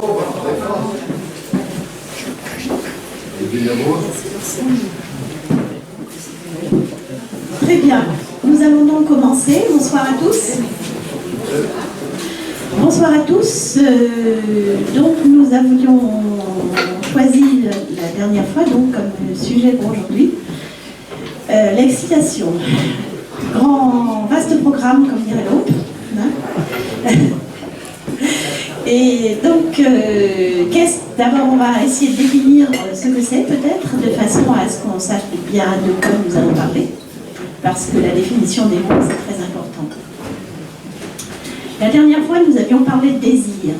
Très bien, nous allons donc commencer. Bonsoir à tous. Bonsoir à tous. Donc nous avions choisi la dernière fois donc comme sujet pour aujourd'hui l'excitation. Vaste programme comme dirait l'autre. Hein. Et donc, d'abord on va essayer de définir ce que c'est peut-être, de façon à ce qu'on sache bien de quoi nous allons parler, parce que la définition des mots c'est très important. La dernière fois nous avions parlé de désir.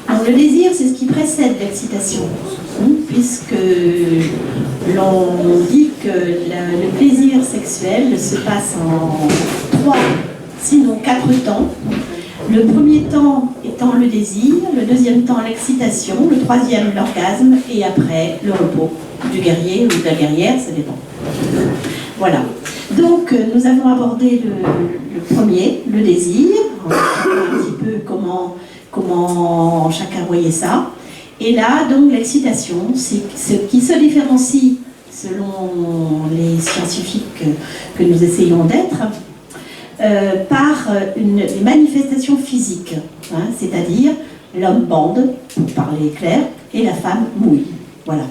Alors le désir c'est ce qui précède l'excitation, puisque l'on dit que le plaisir sexuel se passe en 3, sinon 4 temps. Le premier temps étant le désir, le deuxième temps l'excitation, le troisième l'orgasme et après le repos du guerrier ou de la guerrière, ça dépend. Voilà. Donc nous avons abordé le premier, le désir, un petit peu comment chacun voyait ça. Et là, donc l'excitation, c'est ce qui se différencie selon les scientifiques que nous essayons d'être. Par une manifestation physique, hein, c'est-à-dire l'homme bande, pour parler clair, et la femme mouille. Voilà.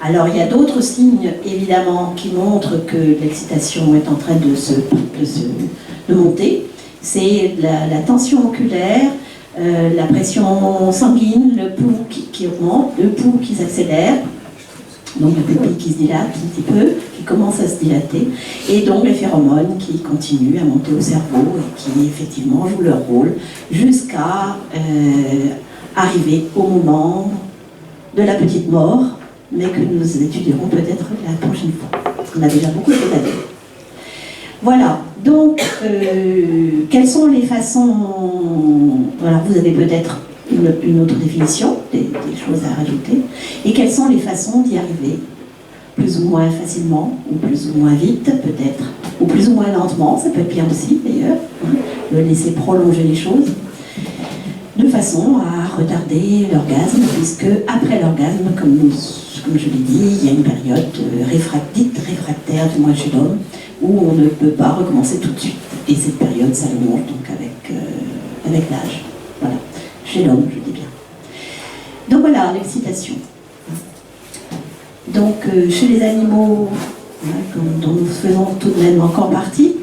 Alors il y a d'autres signes évidemment qui montrent que l'excitation est en train de monter. C'est la tension oculaire, la pression sanguine, le pouls qui augmente, le pouls qui s'accélère. Donc le pupille qui se dilate un petit peu, qui commence à se dilater, et donc les phéromones qui continuent à monter au cerveau et qui effectivement jouent leur rôle jusqu'à arriver au moment de la petite mort, mais que nous étudierons peut-être la prochaine fois. On a déjà beaucoup étalé. Voilà, donc quelles sont les façons... Alors vous avez peut-être une autre définition, des choses à rajouter, et quelles sont les façons d'y arriver, plus ou moins facilement, ou plus ou moins vite peut-être, ou plus ou moins lentement, ça peut être bien aussi d'ailleurs, de laisser prolonger les choses, de façon à retarder l'orgasme, puisque après l'orgasme, comme je l'ai dit, il y a une période réfractaire, du moins chez l'homme, où on ne peut pas recommencer tout de suite, et cette période s'allonge donc avec l'âge. Voilà. Chez l'homme, je dis bien. Donc voilà, l'excitation. Donc chez les animaux, dont nous faisons tout de même encore partie,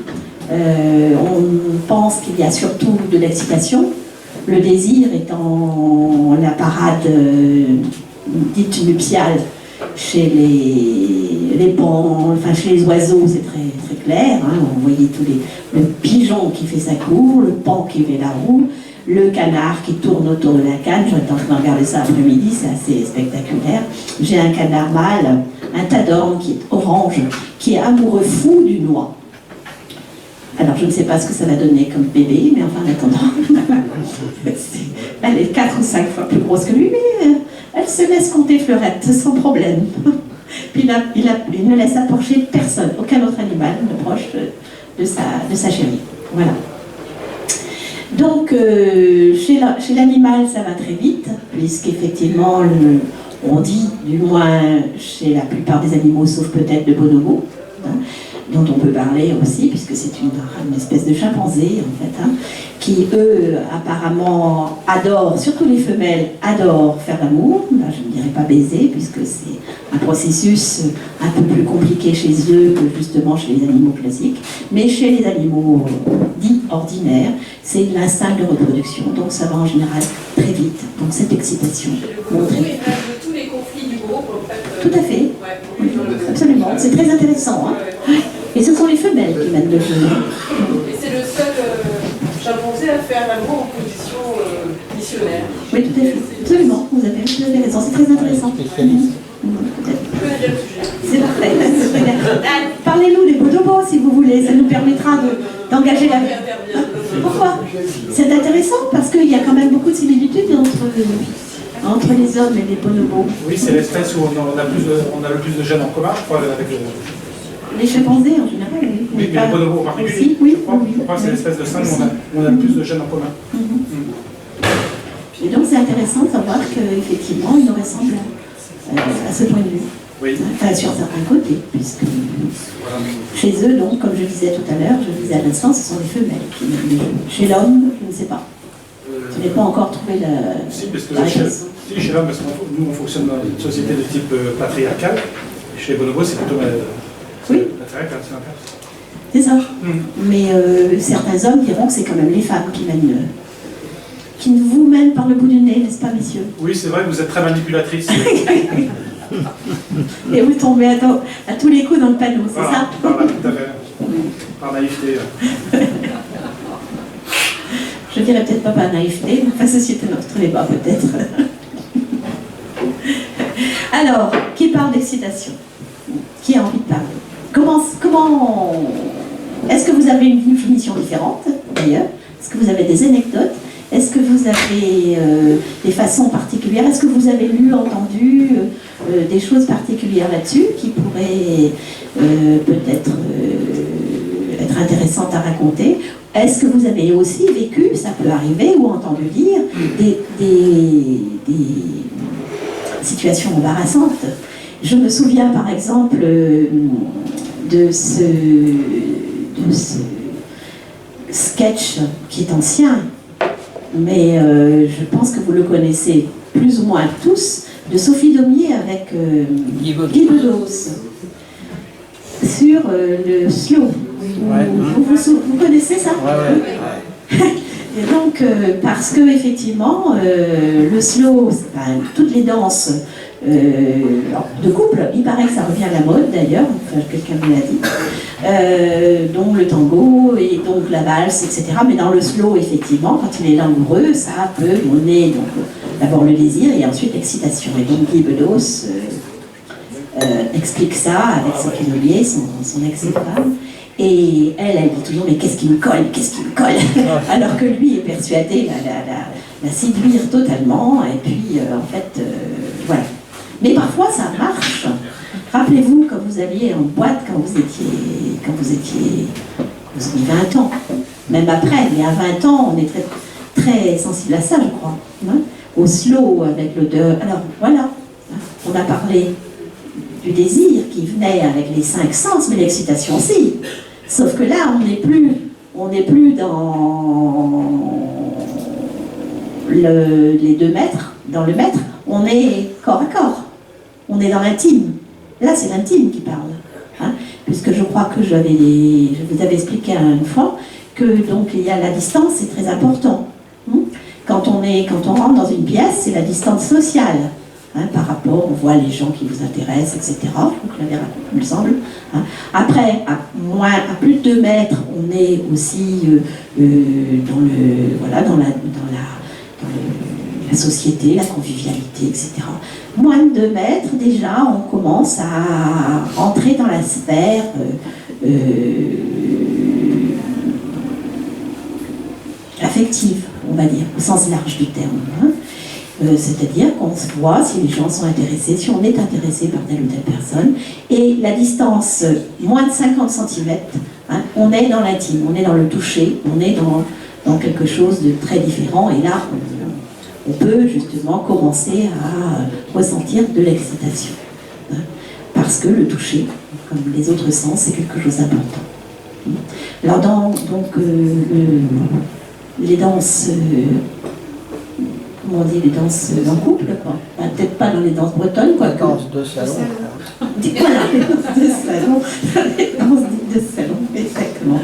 on pense qu'il y a surtout de l'excitation, le désir étant la parade dite nuptiale chez les pans, enfin chez les oiseaux, c'est très, très clair, hein, vous voyez le pigeon qui fait sa cour, le pan qui fait la roue, le canard qui tourne autour de la canne. J'étais en train de regarder ça après-midi, c'est assez spectaculaire. J'ai un canard mâle, un tadorne qui est orange, qui est amoureux fou d'une noix. Alors je ne sais pas ce que ça va donner comme bébé, mais enfin en attendant, elle est 4 ou 5 fois plus grosse que lui, mais elle se laisse compter fleurette sans problème. Puis il ne laisse approcher personne, aucun autre animal ne proche de sa chérie. Voilà. Donc, chez l'animal, ça va très vite, puisqu'effectivement, on dit, du moins chez la plupart des animaux, sauf peut-être le bonobo, hein, dont on peut parler aussi, puisque c'est une espèce de chimpanzé, en fait, hein, qui, eux, apparemment, adorent, surtout les femelles, adorent faire l'amour. Ben, je ne dirais pas baiser, puisque c'est un processus un peu plus compliqué chez eux que justement chez les animaux classiques. Mais chez les animaux dits ordinaires, c'est l'instinct de reproduction, donc ça va en général très vite. Donc cette excitation montre très vite. De tous les conflits du groupe, en fait. Tout à fait. Ouais, Oui, absolument. C'est très intéressant. Hein. Et ce sont les femelles qui mènent le jeu. Et c'est le seul chimpanzé à faire l'amour en position missionnaire. Oui, tout à fait. Absolument. Vous avez raison. C'est très intéressant. C'est parfait. Parlez-nous des bonobos si vous voulez. Ça nous permettra d'engager la vie. Pourquoi? C'est intéressant parce qu'il y a quand même beaucoup de similitudes entre les hommes et les bonobos. Oui, c'est l'espèce où on a le plus de gènes en commun, je crois, avec les chimpanzés en général, oui. Oui, mais les bonobos en particulier. Aussi, oui. Je crois que c'est l'espèce de singe où on a le plus de gènes en commun. Et donc c'est intéressant de savoir qu'effectivement, ils nous ressemblent à ce point de vue. Oui. Enfin, sur certains côtés, puisque chez eux, donc, comme je disais tout à l'heure, je disais à l'instant, ce sont les femelles qui mènent les jeux. Chez l'homme, je ne sais pas. Je n'ai pas encore trouvé la réponse. Si, chez l'homme, parce que nous, on fonctionne dans une société de type patriarcal. Chez les bonobos, c'est plutôt patriarcal, c'est l'inverse. C'est ça. Mais certains hommes diront que c'est quand même les femmes qui vous mènent par le bout du nez, n'est-ce pas, messieurs? Oui, c'est vrai que vous êtes très manipulatrice. Et vous tombez à tous les coups dans le panneau, c'est ça? Par naïveté. Je dirais peut-être pas par naïveté, mais enfin, ceci est un autre débat peut-être. Alors, qui parle d'excitation? Qui a envie de parler? Comment est-ce que vous avez une définition différente, d'ailleurs? Est-ce que vous avez des anecdotes? Est-ce que vous avez des façons particulières? Est-ce que vous avez lu, entendu des choses particulières là-dessus qui pourraient peut-être être intéressantes à raconter? Est-ce que vous avez aussi vécu, ça peut arriver, ou entendu dire, des situations embarrassantes? Je me souviens par exemple de ce sketch qui est ancien, mais je pense que vous le connaissez plus ou moins tous, de Sophie Daumier avec Guy Bedos sur le slow. Vous connaissez ça? Et donc, parce que effectivement, le slow, toutes les danses de couple, il paraît que ça revient à la mode d'ailleurs, enfin, quelqu'un me l'a dit, donc le tango et donc la valse, etc. Mais dans le slow, effectivement, quand il est langoureux, ça peut donner d'abord le désir et ensuite l'excitation. Et donc Guy Bedos explique ça avec Sophie Daumier, son ex-femme. Et elle dit toujours, mais qu'est-ce qui me colle, qu'est-ce qui me colle? Alors que lui est persuadé la séduire totalement, et puis en fait, voilà. Mais parfois ça marche. Rappelez-vous quand vous alliez en boîte, quand vous aviez 20 ans, même après, mais à 20 ans, on est très, très sensible à ça, je crois. Hein, au slow, avec l'odeur. Alors voilà, on a parlé du désir qui venait avec les 5 sens, mais l'excitation aussi. Sauf que là, on n'est plus dans les 2 mètres, dans le mètre, on est corps à corps, on est dans l'intime. Là, c'est l'intime qui parle, hein, puisque je crois que je vous avais expliqué une fois que donc il y a la distance, c'est très important. Hein. Quand on rentre dans une pièce, c'est la distance sociale. Hein, par rapport, on voit les gens qui vous intéressent, etc. Je crois que je l'avais raconté, il me semble. Hein. Après, à plus de 2 mètres, on est aussi dans la société, la convivialité, etc. Moins de 2 mètres, déjà, on commence à rentrer dans la sphère affective, on va dire, au sens large du terme. Hein. C'est-à-dire qu'on se voit si les gens sont intéressés, si on est intéressé par telle ou telle personne. Et la distance, moins de 50 cm, hein, on est dans l'intime, on est dans le toucher, on est dans quelque chose de très différent. Et là, on peut justement commencer à ressentir de l'excitation. Hein, parce que le toucher, comme les autres sens, c'est quelque chose d'important. Alors les danses... comment on dit, les danses en couple, quoi. Enfin, peut-être pas dans les danses bretonnes, quoi. Les danses de salon. Voilà, les danses de salon. Les danses de salon, exactement.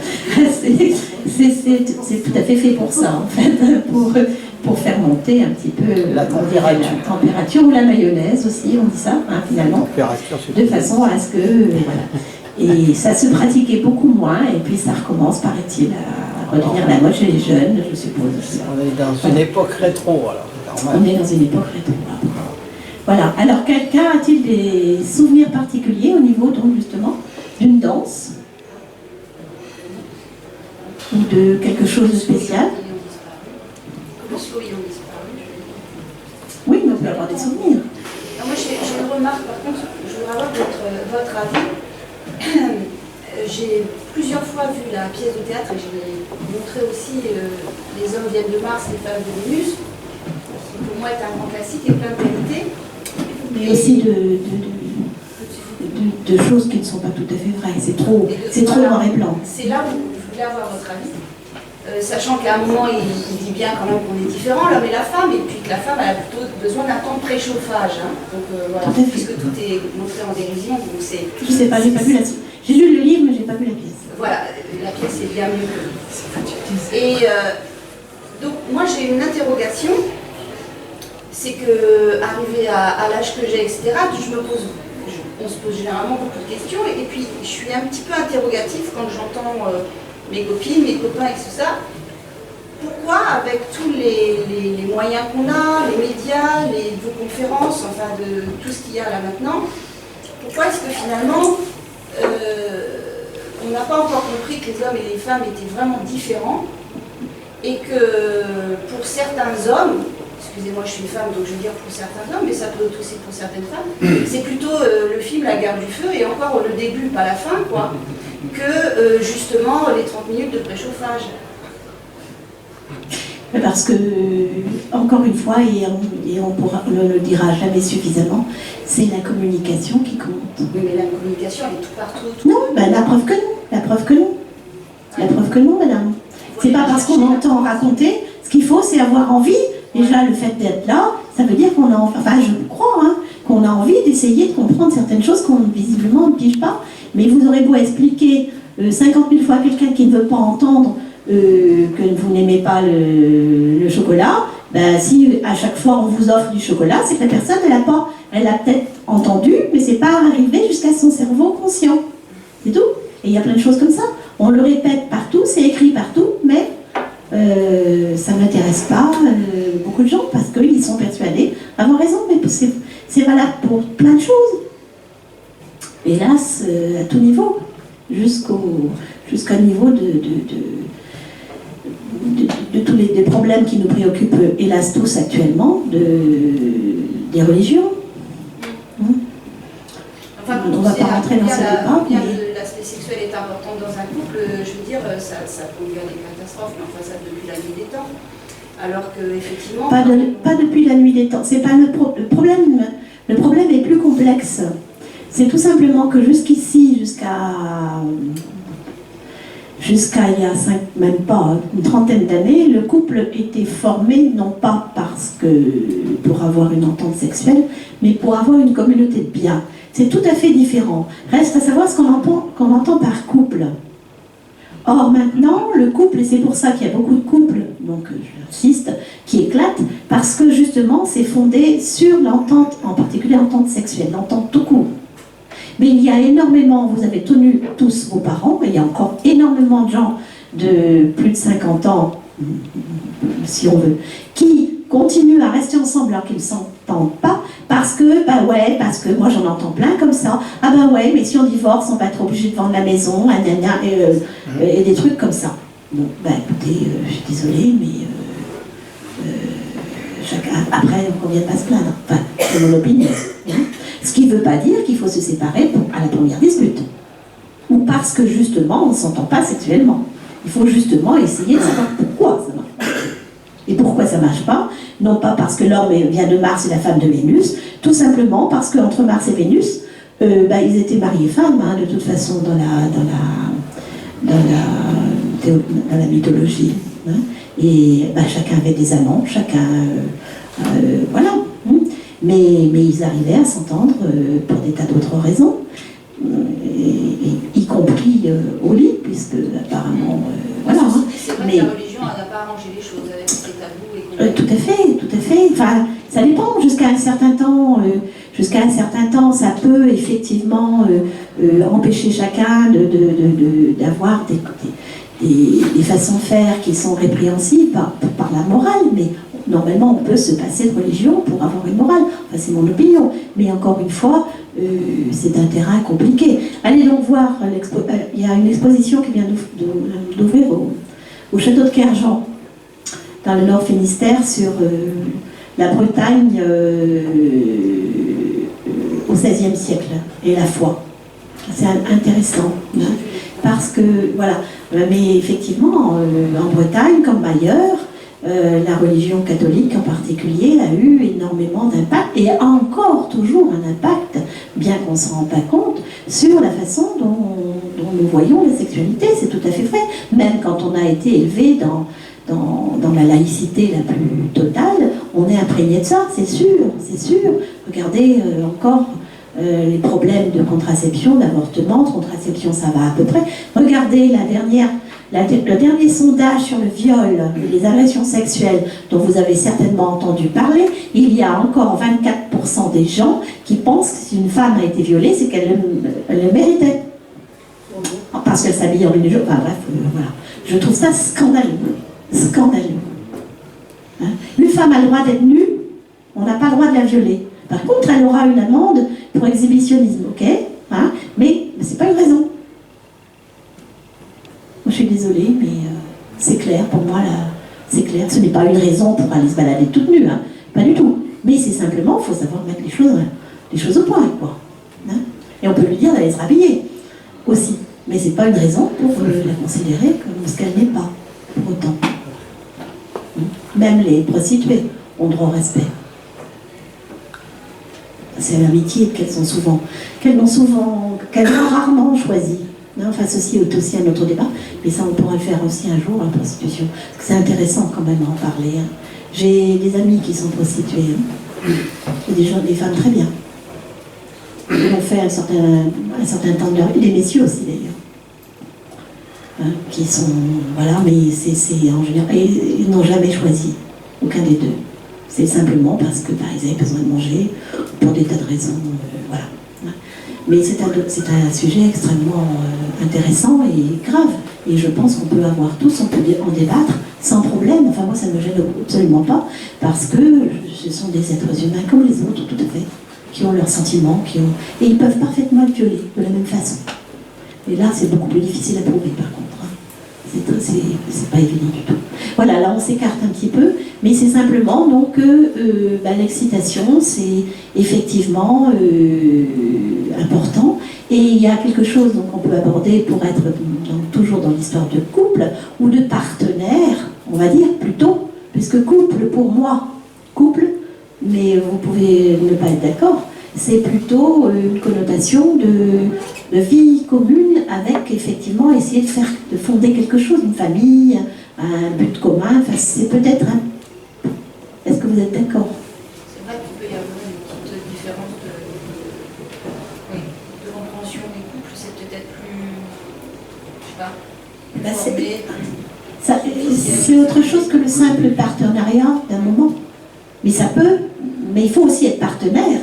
C'est tout à fait fait pour ça, en fait, pour faire monter un petit peu la température ou la mayonnaise aussi, on dit ça, hein, finalement. De façon à ce que, voilà. Et ça se pratiquait beaucoup moins, et puis ça recommence, paraît-il, à redevenir la mode chez les jeunes, je suppose. On est dans une époque rétro, alors. On est dans une époque rétro. Voilà. Alors, quelqu'un a-t-il des souvenirs particuliers au niveau, donc, justement, d'une danse? Ou de quelque chose de spécial? Oui, mais on peut avoir des souvenirs. Alors moi, j'ai une remarque, par contre, je voudrais avoir votre avis. J'ai plusieurs fois vu la pièce de théâtre et je l'ai montré aussi, les hommes viennent de Mars, les femmes de Vénus. Pour moi est un grand classique et plein de vérités. Mais aussi de choses qui ne sont pas tout à fait vraies. C'est trop noir et blanc. C'est là où je voulais avoir votre avis. Sachant qu'à un moment, il dit bien quand même qu'on est différents, l'homme et la femme, et puis que la femme elle a plutôt besoin d'un temps de préchauffage. Hein. Donc voilà, puisque tout est montré en dérision. Donc c'est. Je sais pas, j'ai pas vu la pièce. J'ai lu le livre, mais j'ai pas vu la pièce. Voilà, la pièce est bien mieux que. Et donc moi j'ai une interrogation. C'est que arrivé à l'âge que j'ai, etc., on se pose généralement beaucoup de questions, et puis je suis un petit peu interrogative quand j'entends mes copines, mes copains et tout ça. Pourquoi, avec tous les moyens qu'on a, les médias, vos conférences, enfin de tout ce qu'il y a là maintenant, pourquoi est-ce que finalement on n'a pas encore compris que les hommes et les femmes étaient vraiment différents, et que pour certains hommes, excusez-moi, je suis femme, donc je veux dire pour certains hommes, mais ça peut être aussi pour certaines femmes, c'est plutôt le film La Guerre du Feu, et encore le début, pas la fin, quoi, que justement les 30 minutes de préchauffage. Parce que, encore une fois, et on ne le dira jamais suffisamment, c'est la communication qui compte. Oui, mais la communication, elle est tout partout. Non, ben, la preuve que non. La preuve que non, madame. C'est pas parce qu'on entend raconter. Ce qu'il faut, c'est avoir envie. Déjà, le fait d'être là, ça veut dire qu'on a, enfin, je crois, hein, qu'on a envie d'essayer de comprendre certaines choses qu'on visiblement ne pige pas. Mais vous aurez beau expliquer 50 000 fois à quelqu'un qui ne veut pas entendre que vous n'aimez pas le chocolat, ben, si à chaque fois on vous offre du chocolat, c'est que la personne, elle a peut-être entendu, mais c'est pas arrivé jusqu'à son cerveau conscient. C'est tout. Et il y a plein de choses comme ça. On le répète partout, c'est écrit partout, mais ça n'intéresse pas beaucoup de gens parce qu'ils sont persuadés avoir raison, mais c'est valable pour plein de choses. Hélas, à tout niveau, jusqu'au niveau de tous les problèmes qui nous préoccupent, hélas tous actuellement, des religions. Enfin, on ne va pas rentrer dans ce débat. L'aspect sexuel est important dans un couple, je veux dire, ça conduit à des catastrophes, mais enfin ça depuis la nuit des temps. Alors que effectivement. Pas depuis la nuit des temps. C'est pas le problème. Le problème est plus complexe. C'est tout simplement que jusqu'ici, jusqu'à il y a même pas une trentaine d'années, le couple était formé non pas pour avoir une entente sexuelle, mais pour avoir une communauté de biens. C'est tout à fait différent. Reste à savoir ce qu'on entend par couple. Or maintenant, le couple, et c'est pour ça qu'il y a beaucoup de couples, donc j'insiste, qui éclatent, parce que justement c'est fondé sur l'entente, en particulier l'entente sexuelle, l'entente tout court. Mais il y a énormément, vous avez tenu tous vos parents, mais il y a encore énormément de gens de plus de 50 ans, si on veut, qui continuent à rester ensemble alors qu'ils ne s'entendent pas, parce que moi j'en entends plein comme ça, ah bah ouais, mais si on divorce, on va être obligé de vendre la maison, et des trucs comme ça. Bon, bah écoutez, je suis désolée, mais après, on ne vient pas se plaindre. Enfin, c'est mon opinion. Hein. Ce qui ne veut pas dire qu'il faut se séparer à la première dispute. Ou parce que justement, on ne s'entend pas sexuellement. Il faut justement essayer de savoir pourquoi ça marche pas. Et pourquoi ça ne marche pas? Non pas parce que l'homme vient de Mars et la femme de Vénus, tout simplement parce qu'entre Mars et Vénus, ils étaient mariés femmes, hein, de toute façon, dans la mythologie. Hein. Et chacun avait des amants, chacun... voilà. Mais ils arrivaient à s'entendre pour des tas d'autres raisons, y compris au lit, puisque apparemment... voilà. Hein. C'est vrai que la religion n'a pas arrangé les choses avec ces tabous. Tout à fait. Enfin, ça dépend. Jusqu'à un certain temps, ça peut effectivement empêcher chacun d'avoir des façons de faire qui sont répréhensibles par la morale, mais normalement on peut se passer de religion pour avoir une morale. Enfin, c'est mon opinion. Mais encore une fois, c'est un terrain compliqué. Allez donc voir, il y a une exposition qui vient d'ouvrir au château de Kerjan, dans le Nord Finistère, sur la Bretagne au XVIe siècle et la foi. C'est intéressant, hein, parce que, voilà, mais effectivement, en Bretagne, comme ailleurs, la religion catholique en particulier a eu énormément d'impact et a encore toujours un impact, bien qu'on ne s'en rende pas compte, sur la façon dont nous voyons la sexualité. C'est tout à fait vrai. Même quand on a été élevé dans la laïcité la plus totale, on est imprégné de ça, c'est sûr, c'est sûr. Regardez encore les problèmes de contraception, d'avortement, de contraception, ça va à peu près. Regardez le dernier sondage sur le viol et les agressions sexuelles dont vous avez certainement entendu parler. Il y a encore 24% des gens qui pensent que si une femme a été violée, c'est qu'elle le méritait. Parce qu'elle s'habille en mini-jupe. Enfin bref, voilà. Je trouve ça scandaleux. Scandaleux. Hein? Une femme a le droit d'être nue, on n'a pas le droit de la violer. Par contre, elle aura une amende pour exhibitionnisme, ok, hein? Mais c'est pas une raison. Je suis désolée, mais c'est clair, pour moi, là, c'est clair. Ce n'est pas une raison pour aller se balader toute nue, hein? Pas du tout. Mais c'est simplement, il faut savoir mettre les choses au point, quoi. Hein? Et on peut lui dire d'aller se rhabiller aussi. Mais c'est pas une raison pour la considérer comme ce qu'elle n'est pas, pour autant. Même les prostituées ont droit au respect. C'est l'amitié qu'elles ont rarement choisi. Enfin, ceci est aussi un autre débat, mais ça on pourra le faire aussi un jour, la prostitution. Parce que c'est intéressant quand même à en parler. Hein. J'ai des amis qui sont prostituées, hein. Et des femmes très bien. Ils ont fait un certain temps de leur vie, des messieurs aussi d'ailleurs. Hein, qui sont, voilà, mais c'est en général, ils n'ont jamais choisi, aucun des deux. C'est simplement parce que ils avaient besoin de manger, pour des tas de raisons, voilà. Mais c'est un sujet extrêmement intéressant et grave. Et je pense qu'on peut avoir tous, on peut en débattre sans problème. Enfin, moi, ça ne me gêne absolument pas, parce que ce sont des êtres humains comme les autres, tout à fait, qui ont leurs sentiments, et ils peuvent parfaitement être violés de la même façon. Et là, c'est beaucoup plus difficile à prouver, par contre. C'est pas évident du tout. Voilà, là on s'écarte un petit peu, mais c'est simplement donc l'excitation, c'est effectivement important. Et il y a quelque chose qu'on peut aborder pour être toujours dans l'histoire de couple ou de partenaire, on va dire plutôt, puisque couple pour moi, couple, mais vous pouvez ne pas être d'accord, c'est plutôt une connotation de vie commune avec effectivement essayer de fonder quelque chose, une famille, un but commun. Enfin, c'est peut-être un... Est-ce que vous êtes d'accord? C'est vrai qu'il peut y avoir une petite différence de compréhension des couples, c'est peut-être plus, je sais pas, c'est autre chose que le simple partenariat d'un moment. Mais ça peut, mais il faut aussi être partenaire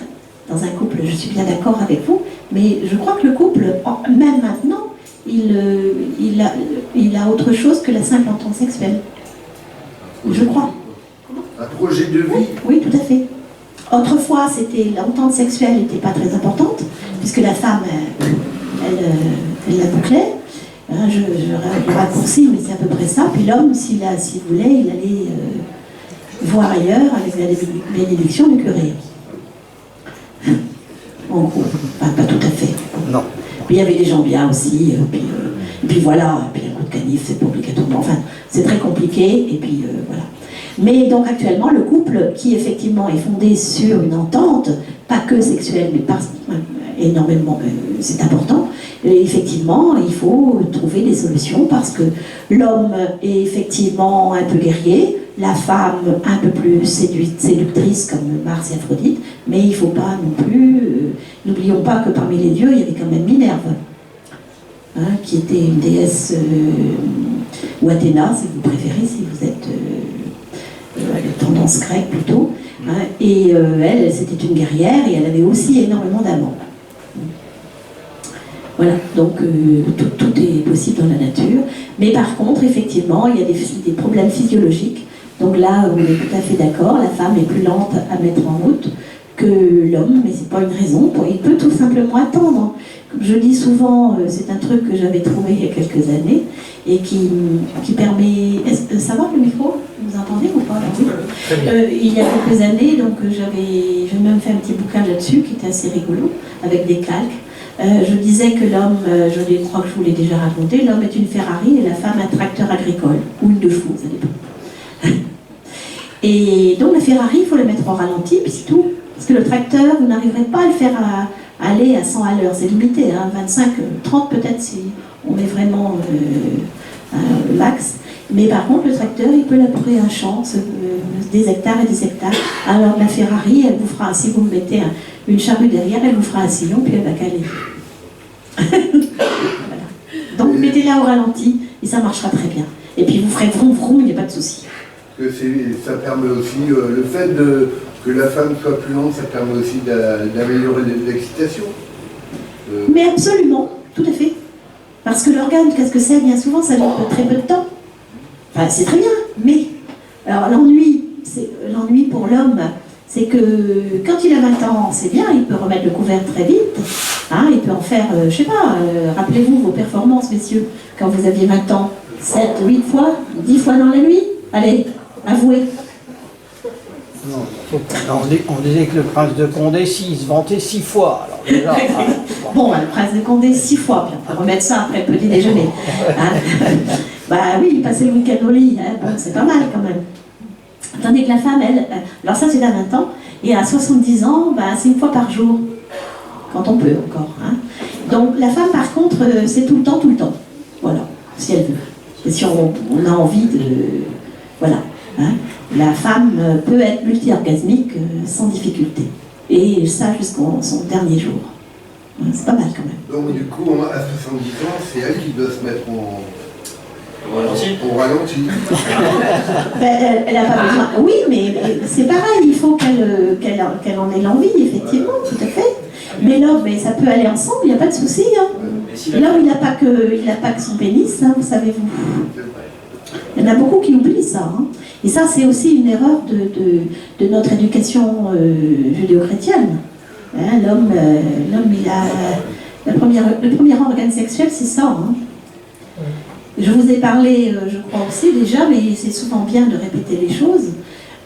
dans un couple, je suis bien d'accord avec vous, mais je crois que le couple, même maintenant, il a autre chose que la simple entente sexuelle. Je crois. Un projet de vie. Oui, tout à fait. Autrefois, l'entente sexuelle n'était pas très importante, puisque la femme, elle la bouclait. Hein, je raccourcis, mais c'est à peu près ça. Puis l'homme, s'il voulait, il allait voir ailleurs avec la bénédiction du curé. En gros, enfin, pas tout à fait. Non. Puis il y avait des gens bien aussi, puis voilà, puis un coup de canif, c'est pas obligatoirement, enfin, c'est très compliqué, et puis voilà. Mais donc actuellement, le couple qui effectivement est fondé sur une entente, pas que sexuelle, mais énormément, c'est important, et effectivement, il faut trouver des solutions, parce que l'homme est effectivement un peu guerrier, la femme un peu plus séductrice comme Mars et Aphrodite, mais il ne faut pas non plus... N'oublions pas que parmi les dieux, il y avait quand même Minerve, hein, qui était une déesse, ou Athéna, si vous préférez, si vous êtes de tendance grecque plutôt, hein, et elle, c'était une guerrière, et elle avait aussi énormément d'amants. Voilà, donc tout est possible dans la nature, mais par contre, effectivement, il y a des problèmes physiologiques. Donc là, on est tout à fait d'accord, la femme est plus lente à mettre en route que l'homme, mais c'est pas une raison, il peut tout simplement attendre. Comme je dis souvent, c'est un truc que j'avais trouvé il y a quelques années, et qui permet... Ça va le micro? Vous entendez ou pas? Oui. Il y a quelques années, donc j'ai même fait un petit bouquin là-dessus, qui était assez rigolo, avec des calques. Je disais que l'homme, je crois que je vous l'ai déjà raconté, l'homme est une Ferrari et la femme un tracteur agricole, ou une de chevaux, ça dépend. Et donc la Ferrari, il faut la mettre au ralenti, puis c'est tout. Parce que le tracteur, vous n'arriverez pas à le faire aller à 100 à l'heure, c'est limité, hein, 25, 30 peut-être si on met vraiment max. Mais par contre, le tracteur, il peut labourer un champ, des hectares et des hectares. Alors la Ferrari, elle vous fera, si vous mettez une charrue derrière, elle vous fera un sillon, puis elle va caler. Voilà. Donc mettez-la au ralenti, et ça marchera très bien. Et puis vous ferez vroom vroom, il n'y a pas de souci. Ça permet aussi, le fait que la femme soit plus lente, ça permet aussi d'améliorer l'excitation. Mais absolument, tout à fait. Parce que l'organe, qu'est-ce que c'est? Bien souvent, ça dure très peu de temps. Enfin, c'est très bien, mais... Alors l'ennui pour l'homme, c'est que quand il a 20 ans, c'est bien, il peut remettre le couvert très vite. Hein, il peut en faire, je sais pas, rappelez-vous vos performances, messieurs, quand vous aviez 20 ans, 7, 8 fois, 10 fois dans la nuit. Allez, avouez. Non, on disait que le prince de Condé, il se vantait 6 fois. Alors déjà, bon, le prince de Condé 6 fois, puis on peut remettre ça après le petit déjeuner. Hein. Bah oui, il passait le week-end au lit, hein. Bon, c'est pas mal quand même. Tandis que la femme, elle, alors ça c'est à 20 ans, et à 70 ans, bah, c'est 1 fois par jour, quand on peut encore. Hein. Donc la femme, par contre, c'est tout le temps. Voilà, si elle veut. Et si on a envie de... Voilà. Hein. La femme peut être multi-orgasmique sans difficulté. Et ça jusqu'au son dernier jour. C'est pas mal quand même. Donc du coup, à 70 ans, c'est elle qui doit se mettre au ralenti. Ben, elle n'a pas besoin. Oui, mais c'est pareil, il faut qu'elle en ait l'envie, effectivement, tout à fait. Mais l'homme, ça peut aller ensemble, il n'y a pas de souci. Hein. L'homme, il n'a pas que son pénis, hein, vous savez-vous. Il y en a beaucoup qui oublient ça. Hein. Et ça, c'est aussi une erreur de notre éducation judéo-chrétienne. Hein, l'homme, il a... Le premier organe sexuel, c'est ça. Hein. Je vous ai parlé, je crois aussi déjà, mais c'est souvent bien de répéter les choses,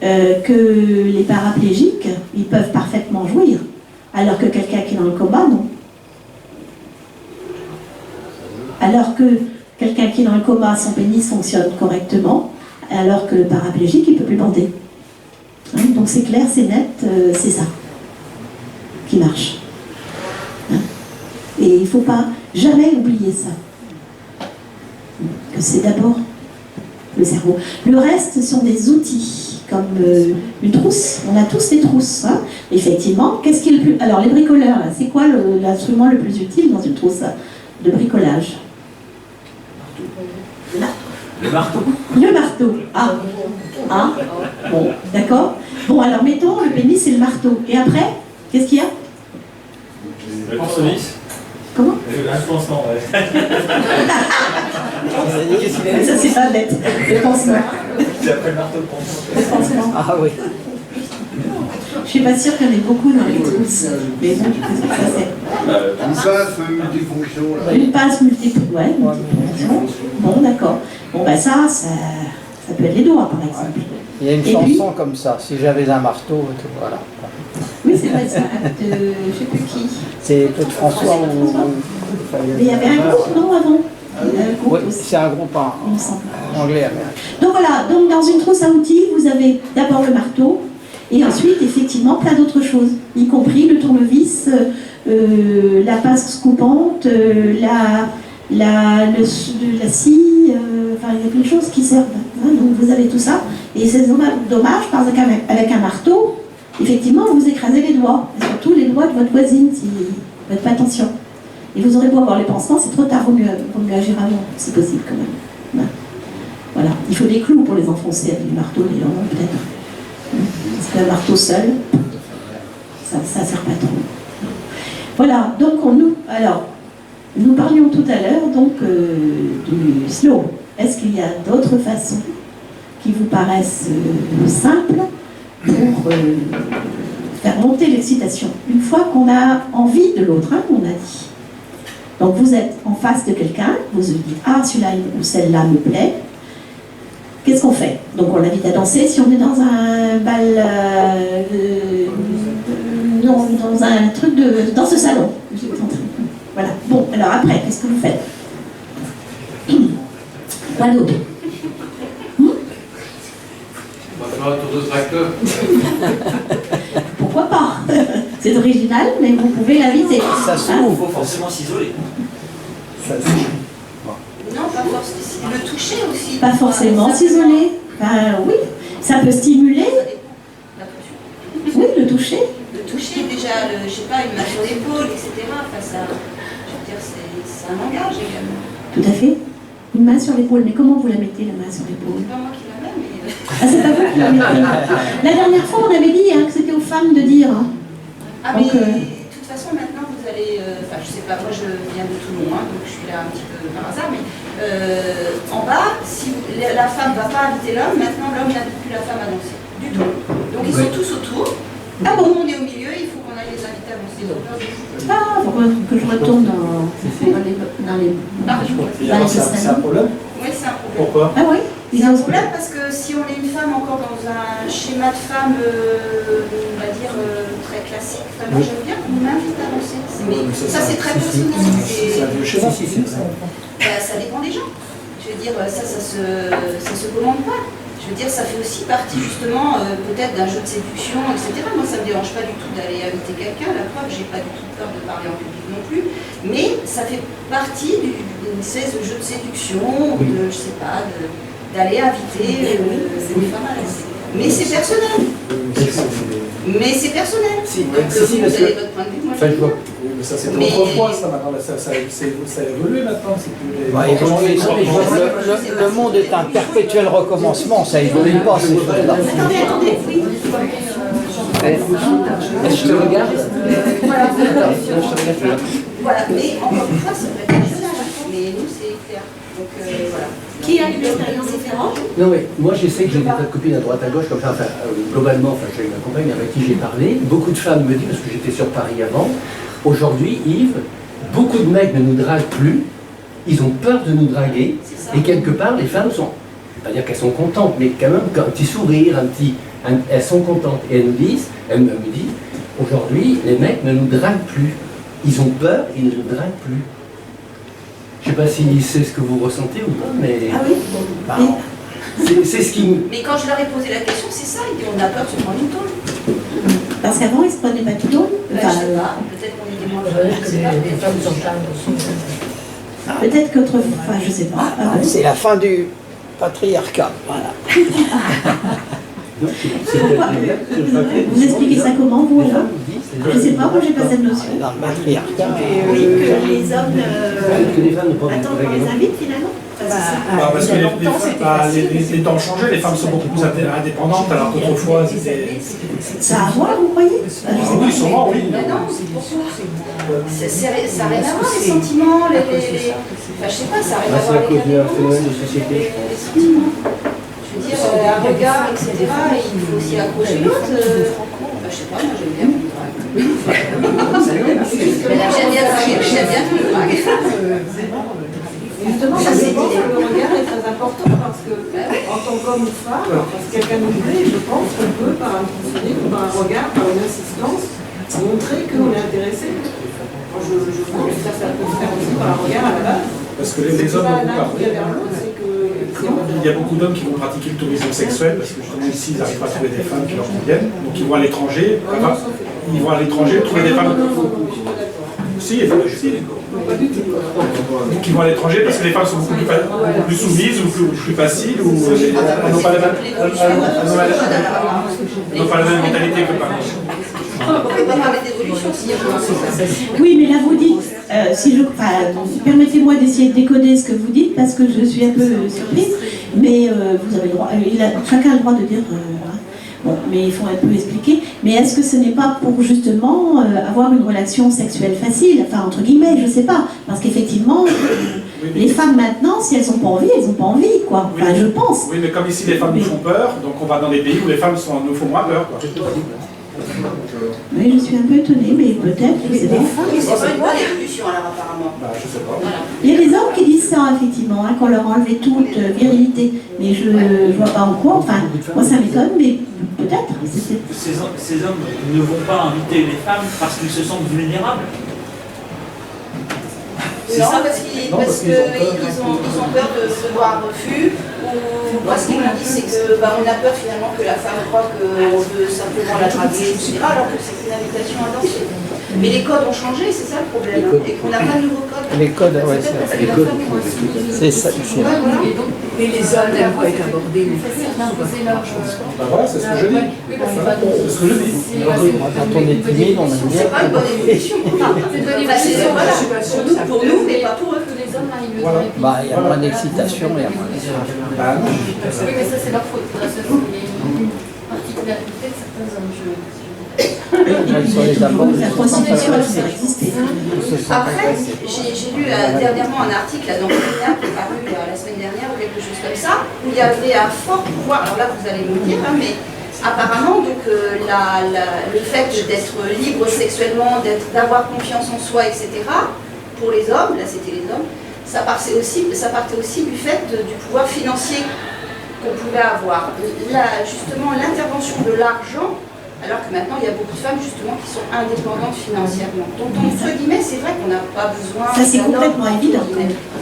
que les paraplégiques, ils peuvent parfaitement jouir, alors que quelqu'un qui est dans le coma, non. Alors que quelqu'un qui est dans le coma, son pénis fonctionne correctement, alors que le paraplégique, il ne peut plus bander. Hein, donc c'est clair, c'est net, c'est ça qui marche. Hein, et il ne faut pas jamais oublier ça. Que c'est d'abord le cerveau. Le reste sont des outils, comme une trousse. On a tous des trousses. Hein. Effectivement, qu'est-ce qui est le plus... Alors, les bricoleurs, c'est quoi l'instrument le plus utile dans une trousse de bricolage? Le marteau. Le marteau. Ah. Ah. Bon, d'accord. Bon, alors, mettons, le pénis, c'est le marteau. Et après, qu'est-ce qu'il y a? Le tournevis. Comment? Un pansement, ouais. Ça, c'est pas bête. Le pansement. C'est après le marteau le pansement. Le pansement. ah oui. Je suis pas sûre qu'il y en ait beaucoup dans les trousses. Mais bon, qu'est-ce que ça c'est? Une passe multifonction, là. Une passe multiple, ouais, multifonction. Bon, d'accord. Bon, ben ça peut être les doigts, par exemple. Il y a une chanson comme ça, si j'avais un marteau, et tout, voilà. Oui, c'est vrai, ça. Je ne sais plus qui. C'est Claude François ou... Mais il y avait un groupe, non, avant? Oui, c'est un groupe anglais américain. Donc voilà, donc dans une trousse à outils, vous avez d'abord le marteau, et ensuite, effectivement, plein d'autres choses, y compris le tournevis, la pince coupante, la scie, enfin, il y a plein de choses qui servent. Hein, donc vous avez tout ça, et c'est dommage parce qu'avec un marteau, effectivement, vous écrasez les doigts, et surtout les doigts de votre voisine, si vous ne faites pas attention. Et vous aurez beau avoir les pansements, c'est trop tard, vaut mieux agir avant, si possible quand même. Voilà, il faut des clous pour les enfoncer avec du marteau, les longs peut-être. Parce qu'un marteau seul, ça ne sert pas trop. Voilà, donc nous parlions tout à l'heure donc du slow. Est-ce qu'il y a d'autres façons qui vous paraissent simples pour faire monter l'excitation? Une fois qu'on a envie de l'autre, hein, on a dit. Donc vous êtes en face de quelqu'un, vous vous dites « Ah, celui-là ou celle-là me plaît ». Qu'est-ce qu'on fait? Donc on l'invite à danser si on est dans un bal, dans un truc dans ce salon. Voilà. Bon, alors après, qu'est-ce que vous faites? Quoi d'autre? Il va faire un tour de tracteur. Pourquoi pas? C'est original, mais vous pouvez l'inviter. Ça Il s'ouvre. faut forcément s'isoler. Non, pas forcément. Le toucher aussi. Pas forcément s'isoler. Ben oui, ça peut stimuler. La posture. Oui, le toucher. Le toucher, déjà, je sais pas, une main sur l'épaule, etc. Enfin, ça, je veux dire, c'est un langage également. Tout à fait. Une main sur l'épaule. Mais comment vous la mettez, la main sur l'épaule? C'est pas moi qui la mets, mais. Ah, c'est pas vous qui la mettez. La dernière fois, on avait dit que c'était aux femmes de dire. Hein. Ah, mais Donc, de toute façon, maintenant, vous allez. Enfin, je sais pas, moi, je viens de Toulon, hein, donc je suis là un petit peu par hasard, mais en bas, si la femme ne va pas inviter l'homme, maintenant, l'homme n'invite plus la femme à danser. Du tout. Donc, ils sont tous autour. Ah Nous, bon? on est au milieu, il faut qu'on aille les inviter à danser. Donc, Ah, faut que je retourne dans les C'est un problème? oui, c'est un problème. Pourquoi? Ah oui? C'est un problème parce que si on est une femme encore dans un schéma de femme, on va dire, très classique, enfin, moi j'aime bien qu'on m'invite à danser. Mais ça c'est très personnel. C'est un vieux schéma. Ça dépend des gens. Je veux dire, ça se commande pas. Je veux dire, ça fait aussi partie justement peut-être d'un jeu de séduction, etc. Moi ça me dérange pas du tout d'aller inviter quelqu'un. La preuve, j'ai pas du tout peur de parler en public non plus. Mais ça fait partie d'une espèce de jeu de séduction, de, je sais pas, d'aller inviter une femme à danser. Mais c'est personnel. Mais c'est personnel. Donc vous avez votre point de vue, moi je vois. Mais ça c'était autrefois, ça maintenant, ça a évolué maintenant. Bah, le monde est un perpétuel recommencement, ça évolue pas ces choses-là. Attendez, oui. Est-ce que je te regarde? Voilà, mais encore une fois, ça peut être personnel. Mais nous, c'est clair. Donc voilà. Qui a une expérience différente? Non, mais moi je sais que j'ai des tas de copines à droite à gauche, comme ça, enfin, globalement, enfin, j'ai une compagne avec qui j'ai parlé. Beaucoup de femmes me disent, parce que j'étais sur Paris avant, aujourd'hui, Yves, beaucoup de mecs ne nous draguent plus, ils ont peur de nous draguer, et quelque part, les femmes sont, je ne vais pas dire qu'elles sont contentes, mais quand même, un petit sourire, elles sont contentes. Et elles me disent, aujourd'hui, les mecs ne nous draguent plus. Ils ont peur, ils ne nous draguent plus. Je ne sais pas si c'est ce que vous ressentez ou pas, mais... Ah oui? Bah, c'est ce qui... Mais quand je leur ai posé la question, c'est ça, ils disent on a peur de se prendre une tôle. Parce qu'avant, ils ne se prenaient pas tout le temps. Je sais pas, peut-être qu'on est des moins jeunes, je sais pas. Les femmes s'enchaînent aussi. Peut-être qu'autrefois, je ne sais pas. Ah, C'est la fin du patriarcat. Voilà. Vous expliquez ça comment, vous, alors? Je ne sais pas, moi, j'ai pas cette notion. Dans le patriarcat. Oui, que les hommes que les femmes ne peuvent pas attendent qu'on les invite, finalement. Parce que les temps ont changé, les femmes sont beaucoup plus indépendantes, alors qu'autrefois c'était. Ça a à voir, vous croyez? Oui, sûrement, oui. Mais non, c'est pourquoi ça n'a rien à voir, les sentiments, enfin, je sais pas, ça n'a rien à voir avec d'un phénomène de société, je pense. les sentiments. Je veux dire, un regard, etc., il faut aussi accrocher l'autre. Enfin, je sais pas, moi j'aime bien me drague. J'aime bien me drague. Justement, je pense que le regard est très important parce que, en tant qu'homme ou femme, parce que quelqu'un nous plaît, je pense qu'on peut, par un coup de fil ou par un regard, par une insistance, montrer qu'on est intéressé. Je pense que ça peut se faire aussi par un regard à la base. Parce que les hommes ont beaucoup parlé. Il y a beaucoup d'hommes qui vont pratiquer le tourisme sexuel parce que justement ici ils n'arrivent pas à trouver des femmes qui leur conviennent. Donc ils vont à l'étranger, trouver des femmes. Si, donc ils vont à l'étranger parce que les femmes sont beaucoup plus soumises ou plus faciles ou elles n'ont pas la même mentalité que par nous. On peut pas parler d'évolution s'il y a pas. Oui, mais là vous dites, permettez-moi d'essayer de décoder ce que vous dites parce que je suis un peu surprise, mais vous avez le droit, chacun a le droit de dire, bon, mais il faut un peu expliquer, mais est-ce que ce n'est pas pour justement avoir une relation sexuelle facile, enfin entre guillemets, je sais pas, parce qu'effectivement, les femmes maintenant, si elles n'ont pas envie, elles n'ont pas envie, quoi, enfin je pense. Oui, mais comme ici les femmes nous font peur, donc on va dans des pays où les femmes nous font moins peur, quoi. Oui, je suis un peu étonnée, mais peut-être, je sais pas. C'est pas une bonne évolution alors apparemment. Bah, je sais pas. Voilà. Il y a des hommes qui disent ça, effectivement, qu'on leur a enlevé toute virilité. Mais je ne vois pas en quoi. Enfin, moi, ça m'étonne, mais peut-être. Ces hommes ne vont pas inviter les femmes parce qu'ils se sentent vulnérables. Non, parce qu'ils ont peur de se voir refus, ou moi ce qu'ils m'ont dit c'est que on a peur finalement que la femme croit qu'on veut simplement la draguer, etc. alors que c'est une invitation à danser. Mais les codes ont changé, c'est ça le problème, et qu'on n'a pas de nouveaux codes. Les codes, ouais, c'est ça. Et les hommes n'aiment pas être abordés. Ben voilà, c'est ce que je dis. C'est ce que je dis. Quand on est timide, on aime bien. C'est pas une bonne évolution. Pour nous, mais pas pour eux. Voilà. Bah, il y a moins d'excitation, il y a moins d'excitation. Ben non. Oui, mais ça, c'est leur faute. Ça, c'est une particularité de certains hommes. La prostitution, elle doit exister. Après, j'ai lu dernièrement un article dans Féminin qui est paru la semaine dernière ou quelque chose comme ça, où il y avait un fort pouvoir. Alors là, vous allez me dire, mais apparemment, donc, le fait d'être libre sexuellement, d'avoir confiance en soi, etc., pour les hommes, là c'était les hommes, ça partait aussi du fait du pouvoir financier qu'on pouvait avoir. Là, justement, l'intervention de l'argent, alors que maintenant il y a beaucoup de femmes justement qui sont indépendantes financièrement. Donc entre guillemets, c'est vrai qu'on n'a pas besoin. Ça c'est complètement évident.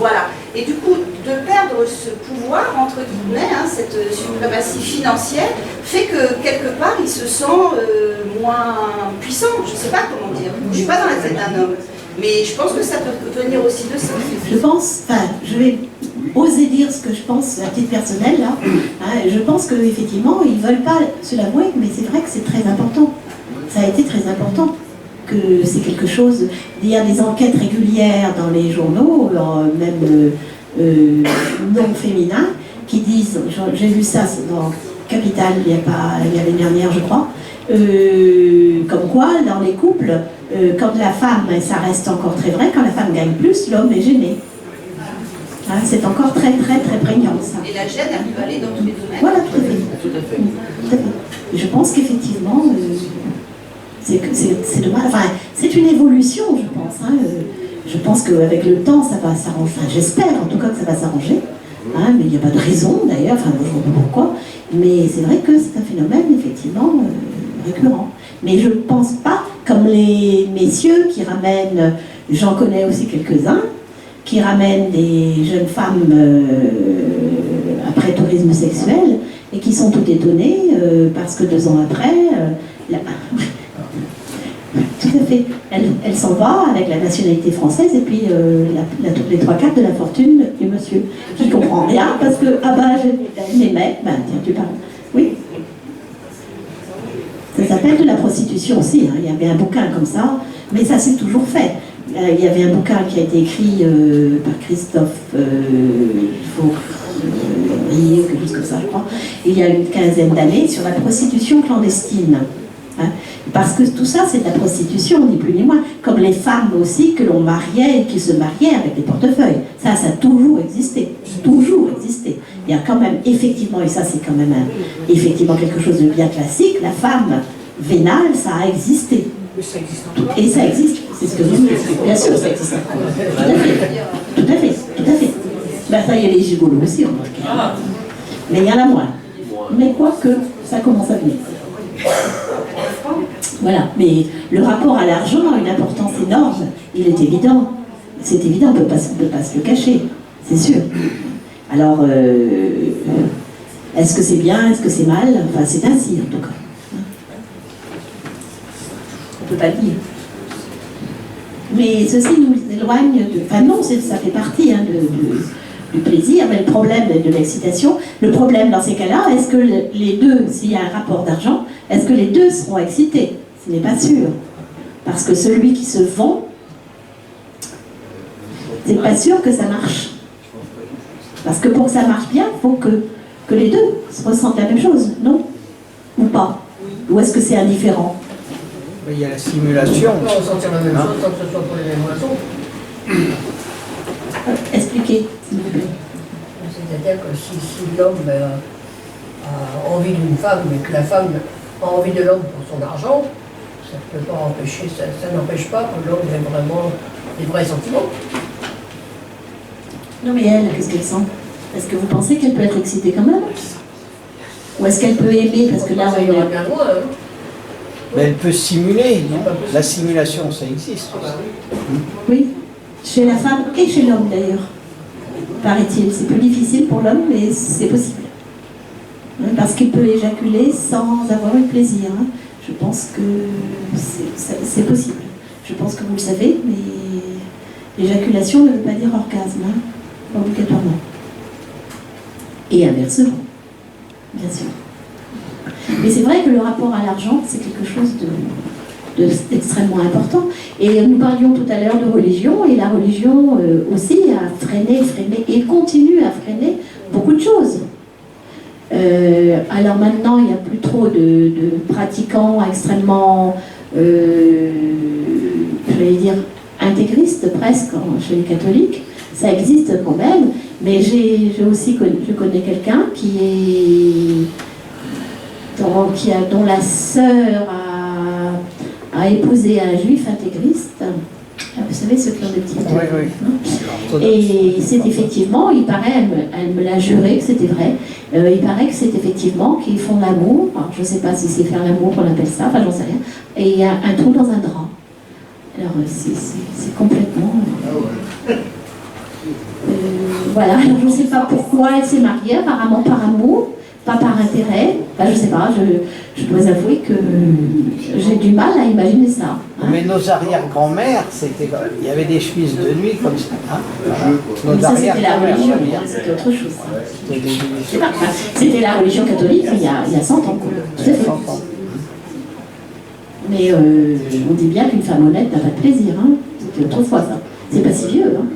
Voilà. Et du coup, de perdre ce pouvoir, entre guillemets, cette suprématie financière, fait que quelque part il se sent moins puissant. Je ne sais pas comment dire. Je ne suis pas dans la tête d'un homme. Mais je pense que ça peut venir aussi de ça. Je pense, je vais oser dire ce que je pense à titre personnel là. Je pense qu'effectivement, ils ne veulent pas se l'avouer, mais c'est vrai que c'est très important. Ça a été très important que c'est quelque chose. Il y a des enquêtes régulières dans les journaux, même non féminins, qui disent, j'ai vu ça dans Capital l'année dernière, je crois, comme quoi dans les couples, quand la femme, ça reste encore très vrai, quand la femme gagne plus, l'homme est gêné. C'est encore très très très prégnant ça. Et la gêne, elle peut aller dans tous les domaines. Voilà, tout à fait. Tout à fait. Et je pense qu'effectivement, c'est dommage. Enfin, c'est une évolution, je pense. Je pense qu'avec le temps, ça va s'arranger. Enfin, j'espère en tout cas que ça va s'arranger. Mais il n'y a pas de raison d'ailleurs, enfin, je ne vois pas pourquoi. Mais c'est vrai que c'est un phénomène effectivement récurrent. Mais je ne pense pas, comme les messieurs qui ramènent, j'en connais aussi quelques-uns, qui ramènent des jeunes femmes après tourisme sexuel et qui sont tout étonnés parce que 2 ans après, tout à fait, elle s'en va avec la nationalité française et puis les 3/4 de la fortune du monsieur qui ne comprend rien parce que, les mecs, tiens, tu parles. Oui. Ça s'appelle de la prostitution aussi, il y avait un bouquin comme ça, mais ça s'est toujours fait. Il y avait un bouquin qui a été écrit par Christophe Fauquier, quelque chose comme ça, je crois, il y a une 15aine d'années, sur la prostitution clandestine. Parce que tout ça, c'est de la prostitution, ni plus ni moins. Comme les femmes aussi que l'on mariait et qui se mariaient avec des portefeuilles. Ça a toujours existé. Toujours existé. Il y a quand même, effectivement, et ça c'est quand même effectivement quelque chose de bien classique, la femme vénale, ça a existé. Et ça existe, c'est ce que vous dites. Bien sûr, ça existe. Tout à fait. Tout à fait. Tout à fait. Ça y est, les gigolos aussi, en tout cas. Mais il y en a moins. Mais quoique, ça commence à venir. Voilà, mais le rapport à l'argent a une importance énorme, il est évident. C'est évident, on ne peut pas se le cacher, c'est sûr. Alors, est-ce que c'est bien, est-ce que c'est mal? Enfin, c'est ainsi en tout cas. On ne peut pas le dire. Mais ceci nous éloigne de... Enfin non, ça fait partie du plaisir, mais le problème de l'excitation, le problème dans ces cas-là, est-ce que les deux, s'il y a un rapport d'argent, est-ce que les deux seront excités? Ce n'est pas sûr. Parce que celui qui se vend, c'est pas sûr que ça marche. Parce que pour que ça marche bien, il faut que les deux se ressentent la même chose, non? Ou pas? Ou est-ce que c'est indifférent? Il y a la simulation. On peut ressentir la même chose tant que ce soit pour les mêmes raisons. Expliquez, s'il vous plaît. C'est-à-dire que si l'homme a envie d'une femme, mais que la femme a envie de l'homme pour son argent, ça ne peut pas empêcher, ça n'empêche pas que l'homme ait vraiment des vrais sentiments. Non mais elle, qu'est-ce qu'elle sent? Est-ce que vous pensez qu'elle peut être excitée quand même? Ou est-ce qu'elle peut aimer? Parce que là, ça ira bien loin. Mais elle peut simuler, non? La simulation, ça existe. Oui. chez la femme et chez l'homme d'ailleurs, paraît-il. C'est plus difficile pour l'homme, mais c'est possible. Parce qu'il peut éjaculer sans avoir eu plaisir. Hein. Je pense que c'est possible. Je pense que vous le savez, mais l'éjaculation ne veut pas dire orgasme, hein, pas obligatoirement. Et inversement, bien sûr. Mais c'est vrai que le rapport à l'argent, c'est quelque chose d'extrêmement important. Et nous parlions tout à l'heure de religion, et la religion aussi a freiné et continue à freiner beaucoup de choses. Alors maintenant, il n'y a plus trop de pratiquants extrêmement, j'allais dire, intégristes presque chez les catholiques. Ça existe quand même, mais je connais quelqu'un dont la sœur a épousé un juif intégriste. Vous savez, ceux qui ont des petits... Oui. Et c'est effectivement, il paraît, elle me l'a juré que c'était vrai, il paraît que c'est effectivement qu'ils font l'amour, je ne sais pas si c'est faire l'amour qu'on appelle ça, enfin j'en sais rien, et il y a un trou dans un drap. Alors c'est complètement... voilà, alors je ne sais pas pourquoi elle s'est mariée, apparemment par amour, pas par intérêt, enfin, je ne sais pas, je dois avouer que j'ai du mal à imaginer ça. Hein. Mais nos arrière-grand-mères, il y avait des chemises de nuit comme ça. Hein. Nos ça c'était la religion, c'était autre chose. C'était la religion catholique il y a 100 ans. Tout à fait. Mais on dit bien qu'une femme honnête n'a pas de plaisir. Hein. C'était autrefois ça. C'est pas si vieux. Hein.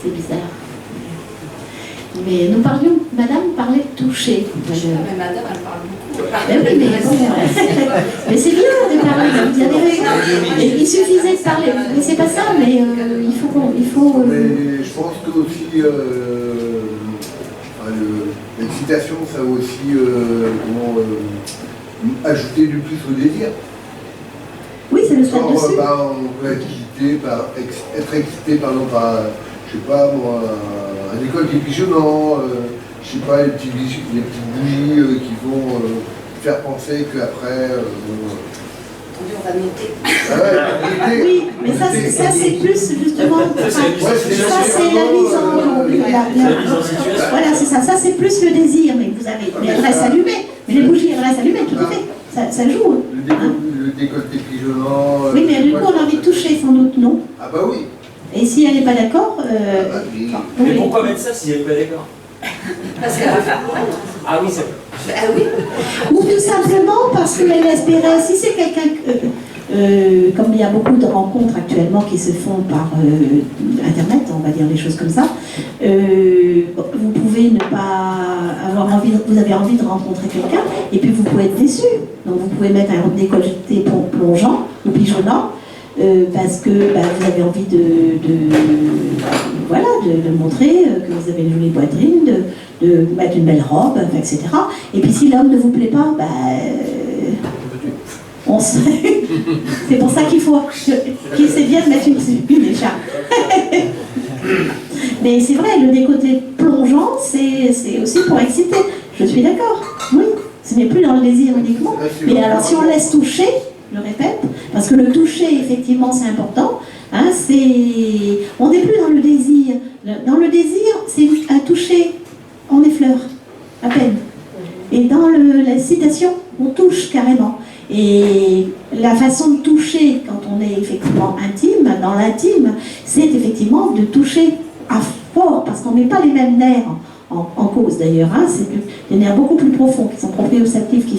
C'est bizarre. Mais nous parlions, madame parlait de toucher. Mais madame, elle parle beaucoup. Mais oui, mais c'est bien de parler, vous avez raison. Il suffisait de parler, mais c'est pas ça, mais il faut... Mais je pense que aussi, l'excitation, ça va aussi ajouter du plus au désir. Oui, c'est le stade dessus. On peut être excité par je sais pas moi, un école qui est pigeonnant, je sais pas, les petites bougies qui vont faire penser qu'après... on va noter. Oui, mais ça c'est plus justement... ça c'est la mise en... Voilà, c'est ça. Ça c'est plus le désir, mais vous avez... Mais elles restent allumées. Mais les bougies, elles restent allumées, tout à fait. Ça joue. Le décolleté pigeonnant... Oui, mais du coup on a envie de toucher, sans doute, non? Ah bah oui. Et si elle n'est pas d'accord... Mais pourquoi mettre ça si elle n'est pas d'accord? Parce qu'elle va faire Ah oui, c'est vrai. Ah oui. Ou tout simplement parce qu'elle espérait, si c'est quelqu'un... comme il y a beaucoup de rencontres actuellement qui se font par Internet, on va dire des choses comme ça, vous pouvez ne pas avoir envie, vous avez envie de rencontrer quelqu'un, et puis vous pouvez être déçu. Donc vous pouvez mettre un décolleté plongeant ou pigeonnant, parce que vous avez envie de montrer que vous avez une jolie poitrine, de mettre une belle robe, etc. Et puis si l'homme ne vous plaît pas, on sait. C'est pour ça qu'il sait bien de mettre une écharpe. Mais c'est vrai, le décolleté plongeant, c'est aussi pour exciter. Je suis d'accord, oui. Ce n'est plus dans le désir uniquement. Mais alors si on laisse toucher, je le répète, parce que le toucher, effectivement, c'est important. Hein, on n'est plus dans le désir. Dans le désir, c'est un toucher, on effleure, à peine. Et dans l'excitation, on touche carrément. Et la façon de toucher, quand on est effectivement intime, dans l'intime, c'est effectivement de toucher à fort, parce qu'on ne met pas les mêmes nerfs en cause d'ailleurs, hein. C'est des nerfs beaucoup plus profonds, qui sont proprioceptifs, qui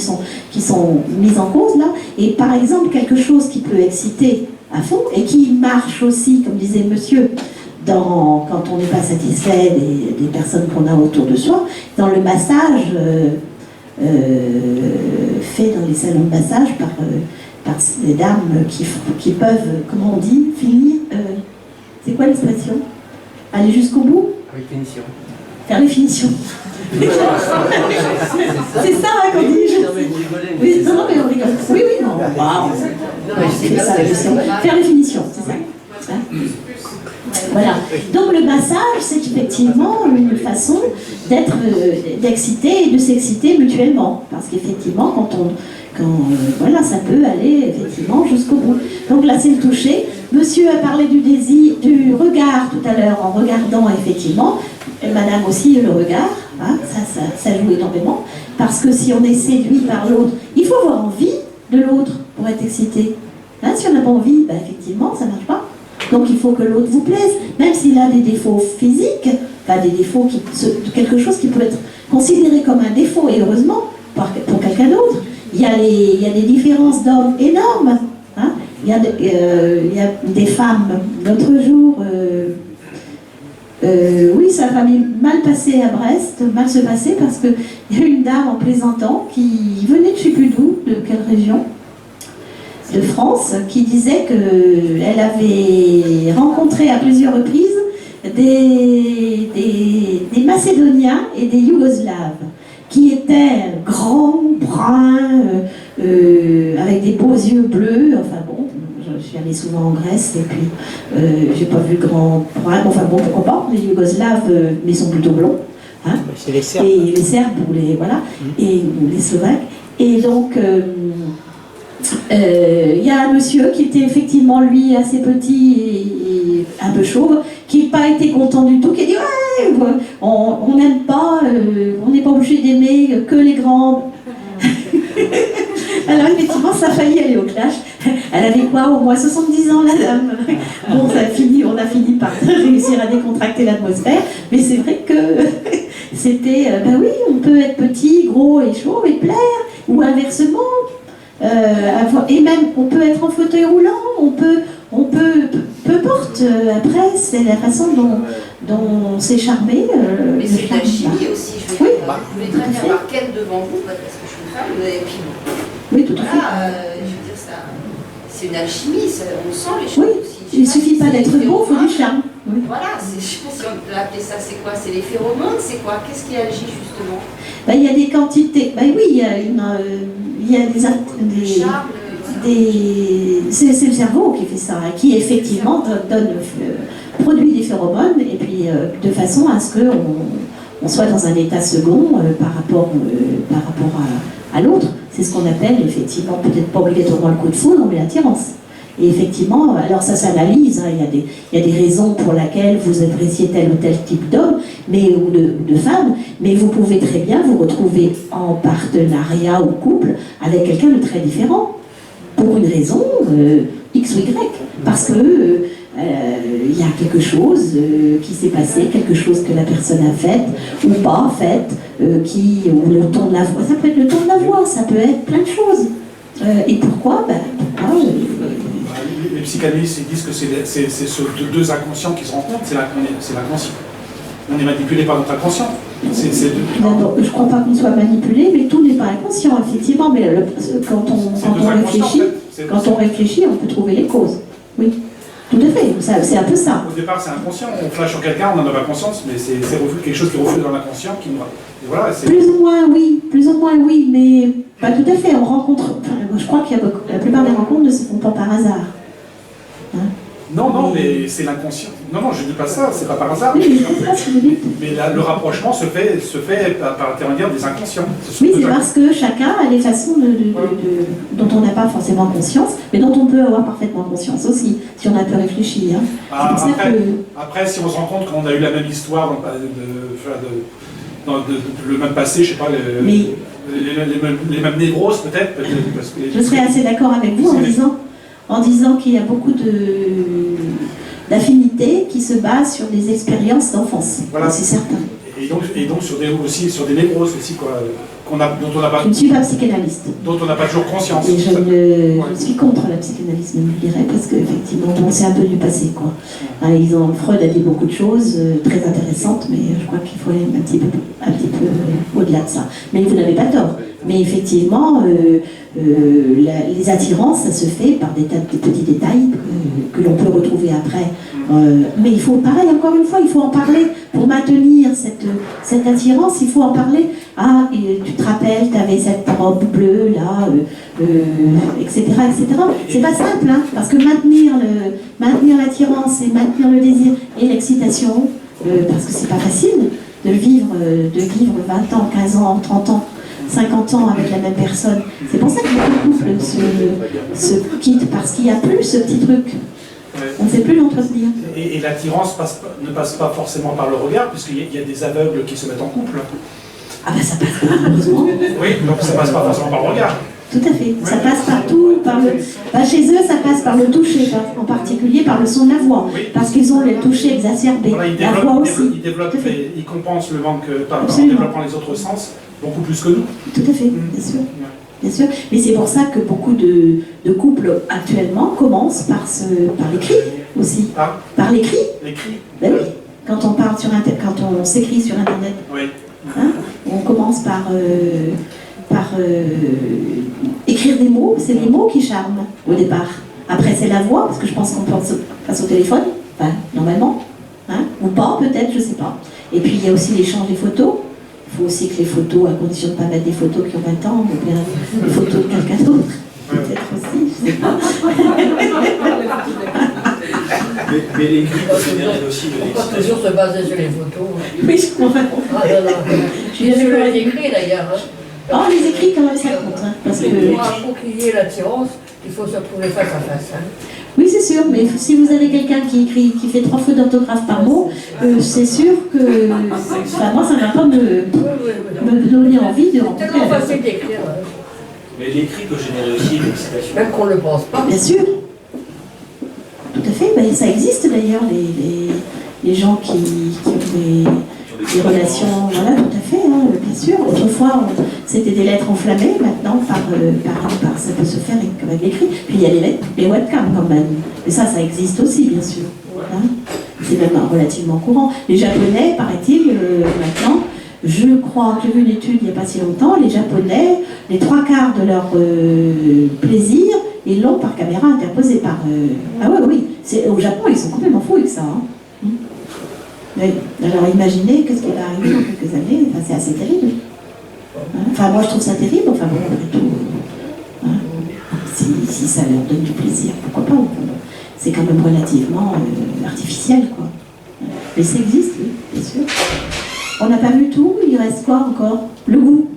sont mis en cause là. Et par exemple, quelque chose qui peut exciter à fond, et qui marche aussi, comme disait monsieur, quand on n'est pas satisfait des personnes qu'on a autour de soi, dans le massage fait dans les salons de massage par des dames qui peuvent, comment on dit, finir, c'est quoi l'expression? Aller jusqu'au bout? Avec finition. Faire les finitions. C'est ça hein, qu'on dit. Oui, non, mais on rigole. Oui, non. C'est ça la question. Faire les finitions, c'est ça. Hein? Voilà. Donc le massage, c'est effectivement une façon d'exciter et de s'exciter mutuellement. Parce qu'effectivement, voilà, ça peut aller effectivement jusqu'au bout. Donc là, c'est le toucher. Monsieur a parlé du désir, du regard tout à l'heure, en regardant effectivement. Et madame aussi, le regard. Hein, ça joue énormément. Parce que si on est séduit par l'autre, il faut avoir envie de l'autre pour être excité. Hein, si on n'a pas envie, ben, effectivement, ça ne marche pas. Donc il faut que l'autre vous plaise, même s'il a des défauts physiques, enfin des défauts, quelque chose qui peut être considéré comme un défaut, et heureusement, pour quelqu'un d'autre. Il y a des différences d'hommes énormes. Hein. Il y a des femmes, l'autre jour, oui, sa famille mal passée à Brest, mal se passait parce qu'il y a une dame en plaisantant qui venait de je ne sais plus d'où, de quelle région de France, qui disait qu'elle avait rencontré à plusieurs reprises des Macédoniens et des Yougoslaves qui étaient grands, bruns, avec des beaux yeux bleus, enfin bon, je suis allée souvent en Grèce et puis j'ai pas vu grand brun, enfin bon, pourquoi pas, les Yougoslaves, mais ils sont plutôt blonds. Hein, c'est les Serbes. Et les Serbes ou les, voilà, ou les Slovaques. Et donc, il y a un monsieur qui était effectivement, lui, assez petit et un peu chauve, qui n'a pas été content du tout, qui a dit ouais, on n'aime pas, on n'est pas obligé d'aimer que les grands. Alors effectivement, ça a failli aller au clash. Elle avait quoi, au moins 70 ans, la dame. Bon, on a fini par réussir à décontracter l'atmosphère, mais c'est vrai que c'était, ben oui, on peut être petit, gros et chauve et plaire, ou inversement. Et même, on peut être en fauteuil roulant, peu importe. Après, c'est la façon dont c'est charmé. Mais c'est une alchimie aussi, je veux dire. Oui. Vous pouvez très bien avoir Ken devant vous, parce que je suis une femme, et puis oui, tout à fait. je veux dire, c'est une alchimie, on sent les choses oui. aussi. Il ne suffit pas d'être beau, il faut du charme. Oui. Voilà, je ne sais pas si on peut appeler ça, c'est quoi? C'est les phéromones, c'est quoi? Qu'est-ce qui agit justement? Ben, il y a des quantités, ben oui, il y a c'est le cerveau qui fait ça, hein, qui effectivement produit des phéromones, et puis de façon à ce qu'on soit dans un état second par rapport à l'autre. C'est ce qu'on appelle effectivement, peut-être pas obligatoirement le coup de foudre, mais l'attirance. Et effectivement, alors ça s'analyse, hein, il y a des raisons pour lesquelles vous appréciez tel ou tel type d'homme, ou de femme, mais vous pouvez très bien vous retrouver en partenariat ou couple avec quelqu'un de très différent, pour une raison X ou Y, parce que il y a quelque chose qui s'est passé, quelque chose que la personne a fait ou pas fait, ou le ton de la voix, ça peut être le ton de la voix, ça peut être plein de choses. Et pourquoi? Les psychanalystes ils disent que c'est deux inconscients qui se rencontrent, c'est l'inconscient. On est manipulé par notre inconscient. Je ne crois pas qu'on soit manipulé, mais tout n'est pas inconscient, effectivement. Mais quand on réfléchit, on peut trouver les causes. Oui, tout à fait. C'est un peu ça. Au départ, c'est inconscient. On flash sur quelqu'un, on n'en a pas conscience, mais c'est quelque chose qui reflète dans l'inconscient qui nous. Voilà, plus ou moins oui, mais pas tout à fait. On rencontre. Je crois que la plupart des rencontres ne se font pas par hasard. Hein? Non, mais c'est l'inconscient. Non, je ne dis pas ça, c'est pas par hasard. Oui, c'est ça ce que vous dites. Mais là, le rapprochement se fait par l'intermédiaire des inconscients. Oui, c'est parce que chacun a des façons dont on n'a pas forcément conscience, mais dont on peut avoir parfaitement conscience aussi, si on a peu réfléchi. Hein. Après, si on se rend compte qu'on a eu la même histoire, le même passé, je sais pas, les mêmes névroses peut-être. Je serais assez d'accord avec vous en disant qu'il y a beaucoup d'affinités qui se basent sur des expériences d'enfance. Voilà. C'est certain. Et donc sur des névroses aussi, quoi, dont on n'a pas... Je ne suis pas psychanalyste. Dont on n'a pas toujours conscience. Et je suis contre la psychanalyse, je dirais, parce qu'effectivement, c'est un peu du passé, quoi. Freud a dit beaucoup de choses très intéressantes, mais je crois qu'il faut aller un petit peu au-delà de ça. Mais vous n'avez pas tort. Mais effectivement, les attirances, ça se fait par des tas de petits détails que l'on peut retrouver après Mais il faut, pareil, encore une fois, il faut en parler pour maintenir cette attirance, il faut en parler. Ah, et tu te rappelles, tu avais cette robe bleue, là, etc., etc. C'est pas simple, hein, parce que maintenir l'attirance et maintenir le désir et l'excitation, parce que c'est pas facile de vivre 20 ans, 15 ans, 30 ans, 50 ans avec la même personne. C'est pour ça que beaucoup de couples se quittent, parce qu'il n'y a plus ce petit truc. On ne sait plus l'entretenir. Et l'attirance ne passe pas forcément par le regard, puisqu'il y a des aveugles qui se mettent en couple. Ah ben ça passe pas, heureusement. Oui, donc ça passe pas forcément par le regard. Tout à fait. Ça passe partout, chez eux, ça passe par le toucher, en particulier par le son de la voix, parce qu'ils ont le toucher exacerbé. Voilà, la voix aussi. Ils compensent le manque en développant les autres sens beaucoup plus que nous. Tout à fait, bien sûr. Bien sûr. Mais c'est pour ça que beaucoup de couples actuellement commencent par l'écrit aussi. Par l'écrit. L'écrit. Ben oui. Quand on s'écrit sur Internet. Oui. Hein, on commence par écrire des mots, c'est les mots qui charment au départ. Après c'est la voix, parce que je pense qu'on passe au téléphone, enfin, normalement, hein, ou pas peut-être, je sais pas. Et puis il y a aussi l'échange des photos. Il faut aussi que les photos, à condition de ne pas mettre des photos qui ont 20 ans, ou bien des photos de quelqu'un d'autre, peut-être aussi, je sais pas. Mais l'écrit peut générer aussi de l'excitation. On peut toujours se baser sur les photos. Oui, je comprends. Ah non, non. Je suis sur les écrits d'ailleurs. Ah, les écrits quand même ça compte, hein, parce que... Pour qu'il y ait l'attirance, il faut se trouver face à face. Hein. Oui, c'est sûr, mais si vous avez quelqu'un qui écrit, qui fait 3 fautes d'orthographe par mot, c'est sûr que... Enfin, moi, ça ne va pas me donner envie de rencontrer. C'est tellement facile d'écrire. Mais l'écrit peut générer aussi une excitation. Même qu'on ne le pense pas. Bien sûr. Tout à fait. Ben, ça existe d'ailleurs, les gens qui ont des relations... Voilà, tout à fait, hein, bien sûr. Autrefois, c'était des lettres enflammées. Maintenant, ça peut se faire avec l'écrit. Puis il y a les webcams quand même. Mais ça existe aussi, bien sûr. Hein, c'est même relativement courant. Les Japonais, paraît-il, maintenant... Je crois que j'ai vu une étude il n'y a pas si longtemps, les Japonais, les 3/4 de leur plaisir, ils l'ont par caméra interposée par... Ah oui, au Japon, ils sont complètement fous avec ça. Hein. Oui. Alors imaginez qu'est-ce qui va arriver dans quelques années, enfin, c'est assez terrible. Hein. Enfin, moi je trouve ça terrible, enfin bon, après tout, hein. Si ça leur donne du plaisir, pourquoi pas. C'est quand même relativement artificiel, quoi. Mais ça existe, oui, bien sûr. On n'a pas vu tout, il reste quoi encore? Le goût.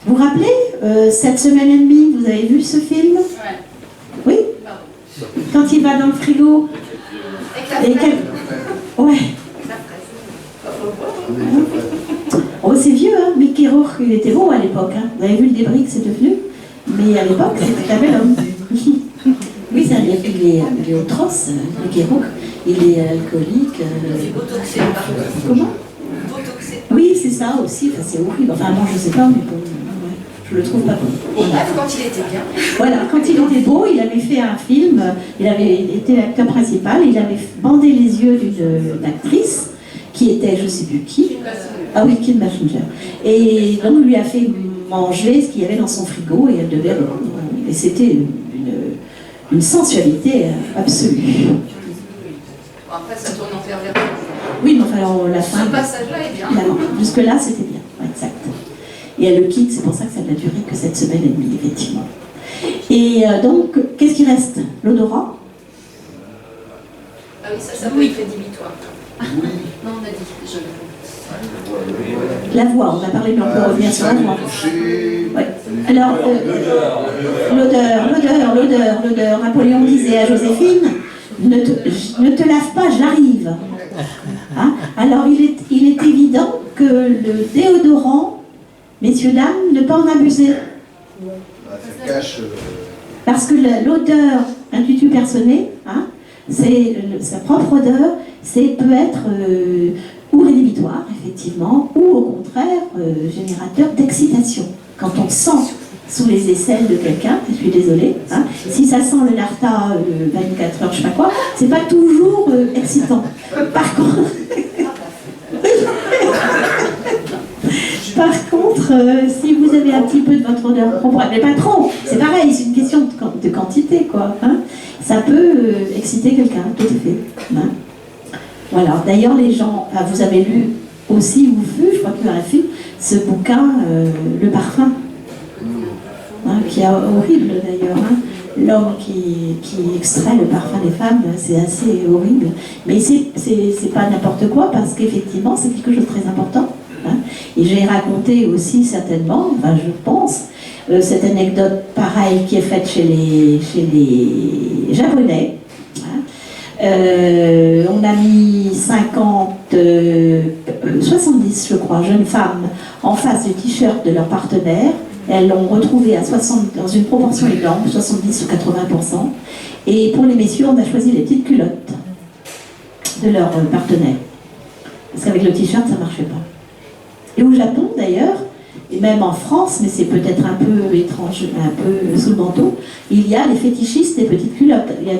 Vous vous rappelez, cette semaine et demie, vous avez vu ce film? Oui. Quand il va dans le frigo. Ouais. Oh, c'est vieux, hein? Mickey Rourke, il était beau à l'époque. Hein? Vous avez vu le débris que c'est devenu? Mais à l'époque, c'était un bel homme. Oui, il est atroce, Mickey Rourke. Il est alcoolique. Il est botoxé. Comment? Botoxé. Oui, c'est ça aussi. Enfin, c'est horrible. Enfin, moi, je sais pas, mais bon, ouais, je le trouve pas bon. Bref, quand il était bien. Voilà, quand il était beau, il avait fait un film. Il avait été l'acteur principal. Il avait bandé les yeux d'une actrice qui était, je sais plus qui. Ah oui, Kim Basinger. Et donc, on lui a fait manger ce qu'il y avait dans son frigo et elle devait. Et c'était une sensualité absolue. Après, ça tourne en pervers. Oui, mais enfin, la fin... Ce passage-là est bien. Jusque-là, c'était bien, exact. Et elle le quitte, c'est pour ça que ça n'a duré que cette semaine et demie, effectivement. Et donc, qu'est-ce qui reste? L'odorat? Ah oui, ça peut être rédhibitoire. Non, on a dit. La voix, on a parlé, mais on peut revenir sur la voix. Ouais. Alors, l'odeur. Napoléon disait à Joséphine, ne te lave pas, j'arrive. Hein? Alors, il est évident que le déodorant, messieurs, dames, ne pas en abuser. Ça cache... Parce que l'odeur intuitu personné, hein, sa propre odeur, peut être ou rédhibitoire, effectivement, ou au contraire générateur d'excitation. Quand on sent sous les aisselles de quelqu'un, je suis désolée, hein, si ça sent le narta 24 heures, je sais pas quoi, c'est pas toujours excitant. Par contre, si vous avez un petit peu de votre odeur, mais pas trop, c'est pareil, c'est une question de quantité, quoi. Hein. ça peut exciter quelqu'un, tout à fait. Hein. Voilà. D'ailleurs, les gens, vous avez lu aussi ou vu, je crois qu'il y a un film, ce bouquin, Le Parfum, hein, qui est horrible d'ailleurs. Hein. L'homme qui extrait le parfum des femmes, c'est assez horrible. Mais c'est pas n'importe quoi, parce qu'effectivement, c'est quelque chose de très important. Hein. Et j'ai raconté aussi certainement, enfin je pense, cette anecdote pareille qui est faite chez les Japonais. Hein. On a mis 70, je crois, jeunes femmes en face du t-shirt de leur partenaire. Elles l'ont retrouvé à 60, dans une proportion énorme, 70 ou 80%. Et pour les messieurs, on a choisi les petites culottes de leur partenaire. Parce qu'avec le t-shirt, ça ne marchait pas. Et au Japon, d'ailleurs, et même en France, mais c'est peut-être un peu étrange, un peu sous le manteau, il y a les fétichistes des petites culottes. Il y a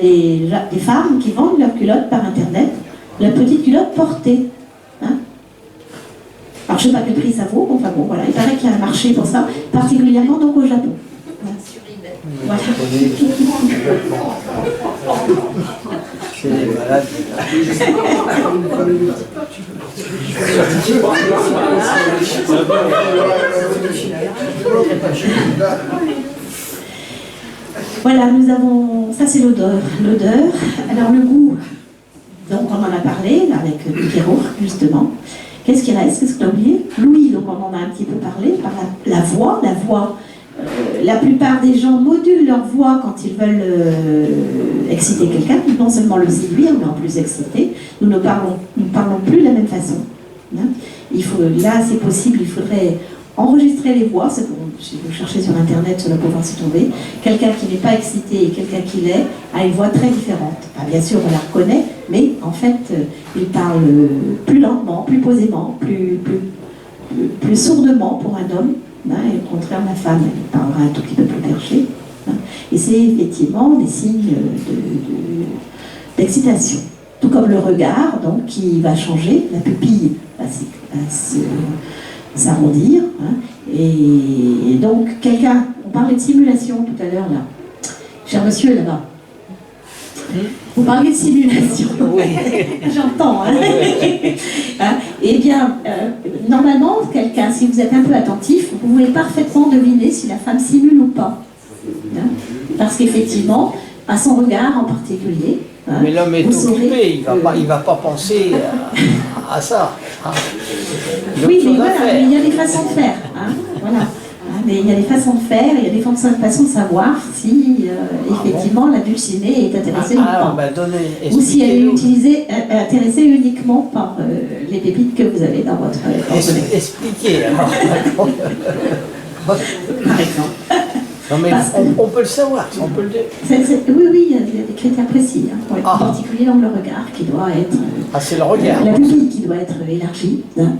des femmes qui vendent leurs culottes par Internet, la petite culotte portée. Hein. Alors je ne sais pas quel prix ça vaut, enfin bon, voilà, il paraît qu'il y a un marché pour ça, particulièrement donc au Japon. Sur eBay. Voilà. C'est les malades. Voilà, nous avons, ça c'est l'odeur. Alors le goût, donc on en a parlé avec Pierrot, justement. Qu'est-ce qui reste? Qu'est-ce qu'on a oublié? L'ouïe, donc on en a un petit peu parlé, par la voix. La plupart des gens modulent leur voix quand ils veulent exciter quelqu'un, non seulement le séduire, mais en plus exciter. Nous ne parlons plus de la même façon. Hein. Là, c'est possible, il faudrait enregistrer les voix. Si vous cherchez sur Internet, cela peut pouvoir s'y trouver. Quelqu'un qui n'est pas excité et quelqu'un qui l'est a une voix très différente. Enfin, bien sûr, on la reconnaît, mais en fait, il parle plus lentement, plus posément, plus sourdement pour un homme. Hein, et au contraire, la femme, elle parlera un tout petit peu plus perché. Hein, et c'est effectivement des signes d'excitation. Tout comme le regard, donc, qui va changer, la pupille va s'arrondir. Hein, et donc, on parlait de simulation tout à l'heure, là. Cher monsieur, là-bas. Vous parlez de simulation. Oui. J'entends. Hein. Hein. Eh bien, normalement, quelqu'un, si vous êtes un peu attentif, vous pouvez parfaitement deviner si la femme simule ou pas. Hein. Parce qu'effectivement, à son regard en particulier. Hein, mais l'homme est occupé, il va pas penser à ça. Hein. Oui, mais voilà, mais il y a des façons de faire. Hein. Voilà. Mais il y a des façons de faire, il y a des façons de savoir si effectivement la dulcinée est intéressée ou pas. Ou si elle est intéressée uniquement par les pépites que vous avez dans votre porte-monnaie. Expliquez alors. Par exemple. Non mais on peut le savoir, on peut le dire. Oui, il y a des critères précis, hein, en particulier dans le regard qui doit être... c'est le regard. La pupille qui doit être élargie. Hein.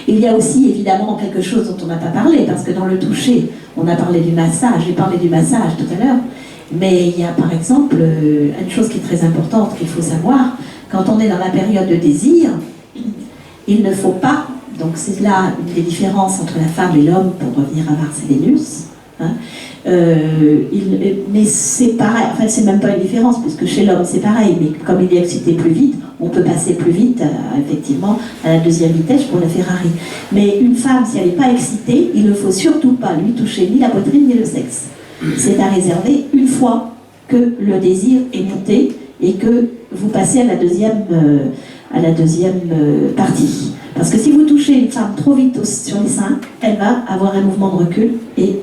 Il y a aussi évidemment quelque chose dont on n'a pas parlé, parce que dans le toucher, on a parlé du massage, j'ai parlé du massage tout à l'heure, mais il y a par exemple une chose qui est très importante qu'il faut savoir, quand on est dans la période de désir, il ne faut pas, donc c'est là une des différences entre la femme et l'homme pour revenir à Mars et Vénus, hein, mais c'est pareil, enfin c'est même pas une différence, puisque chez l'homme c'est pareil, mais comme il est excité plus vite, on peut passer plus vite, effectivement, à la deuxième vitesse pour la Ferrari. Mais une femme, si elle n'est pas excitée, il ne faut surtout pas lui toucher ni la poitrine ni le sexe. C'est à réserver une fois que le désir est monté et que vous passez à la deuxième partie. Parce que si vous touchez une femme trop vite sur les seins, elle va avoir un mouvement de recul et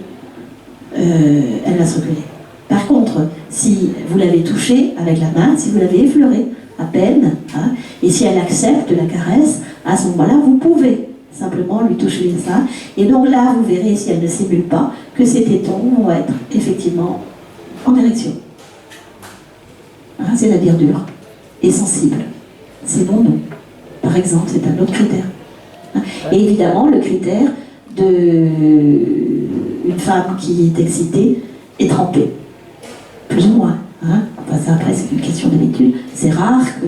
elle va se reculer. Par contre, si vous l'avez touchée avec la main, si vous l'avez effleurée à peine, hein, et si elle accepte la caresse, à ce moment-là, vous pouvez simplement lui toucher les seins. Et donc là, vous verrez, si elle ne simule pas, que ces tétons vont être effectivement en érection. Hein, c'est-à-dire dur et sensible. C'est non. Par exemple, c'est un autre critère. Hein. Et évidemment, le critère d'une femme qui est excitée est trempée. Plus ou moins. Hein. Enfin, ça, après, c'est une question d'habitude. C'est rare que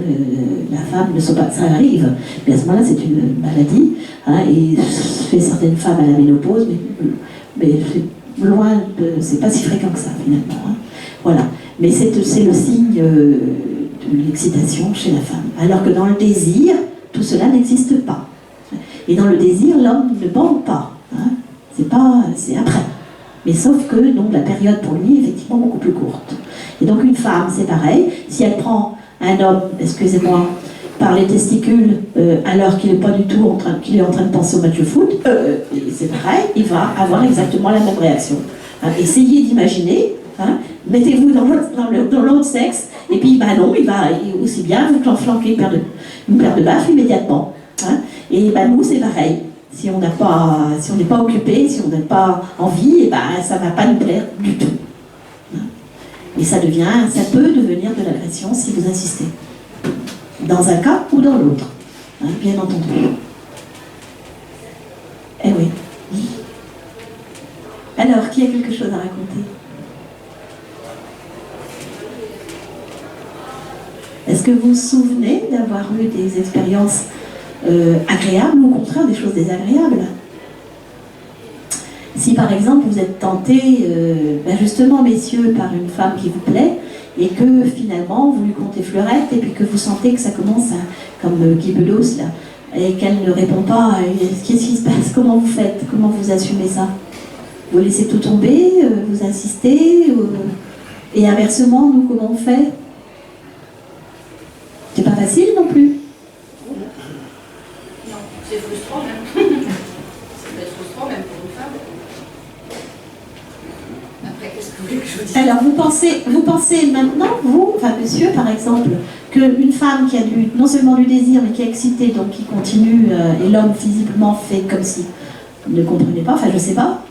la femme ne soit pas... Ça arrive, mais à ce moment-là, c'est une maladie. Hein, et chez certaines femmes à la ménopause, mais c'est loin de... C'est pas si fréquent que ça, finalement. Hein. Voilà. Mais c'est le signe de l'excitation chez la femme. Alors que dans le désir, tout cela n'existe pas. Et dans le désir, l'homme ne bande pas. Hein. C'est après. Mais sauf que donc, la période pour lui est effectivement beaucoup plus courte. Et donc une femme, c'est pareil. Si elle prend un homme, excusez-moi, par les testicules, alors qu'il n'est pas du tout qu'il est en train de penser au match de foot, c'est pareil, il va avoir exactement la même réaction. Hein. Essayez d'imaginer, hein, mettez-vous dans l'autre sexe, et puis bah non, il va aussi bien vous flanquer une paire de baffes immédiatement. Hein. Et bah, nous, c'est pareil. Si on n'est pas occupé, si on n'a pas envie, et ben ça ne va pas nous plaire du tout. Et ça peut devenir de l'agression si vous insistez. Dans un cas ou dans l'autre, hein, bien entendu. Eh oui. Alors, qui a quelque chose à raconter? Est-ce que vous vous souvenez d'avoir eu des expériences agréables ou au contraire des choses désagréables? Si par exemple vous êtes tenté, justement messieurs, par une femme qui vous plaît, et que finalement vous lui comptez fleurette, et puis que vous sentez que ça commence comme Guy Bedos là, et qu'elle ne répond pas, qu'est-ce qui se passe? Comment vous faites? Comment vous assumez ça? Vous laissez tout tomber, vous insistez, et inversement, nous, comment on fait? C'est pas facile non plus. Non, c'est frustrant même. Ça peut être frustrant même pour une femme. Après, qu'est-ce que vous voulez que je vous dise? Alors, vous pensez maintenant, vous, enfin monsieur par exemple, qu'une femme qui a non seulement du désir, mais qui est excitée, donc qui continue, et l'homme physiquement fait comme si ne comprenait pas, enfin je sais pas,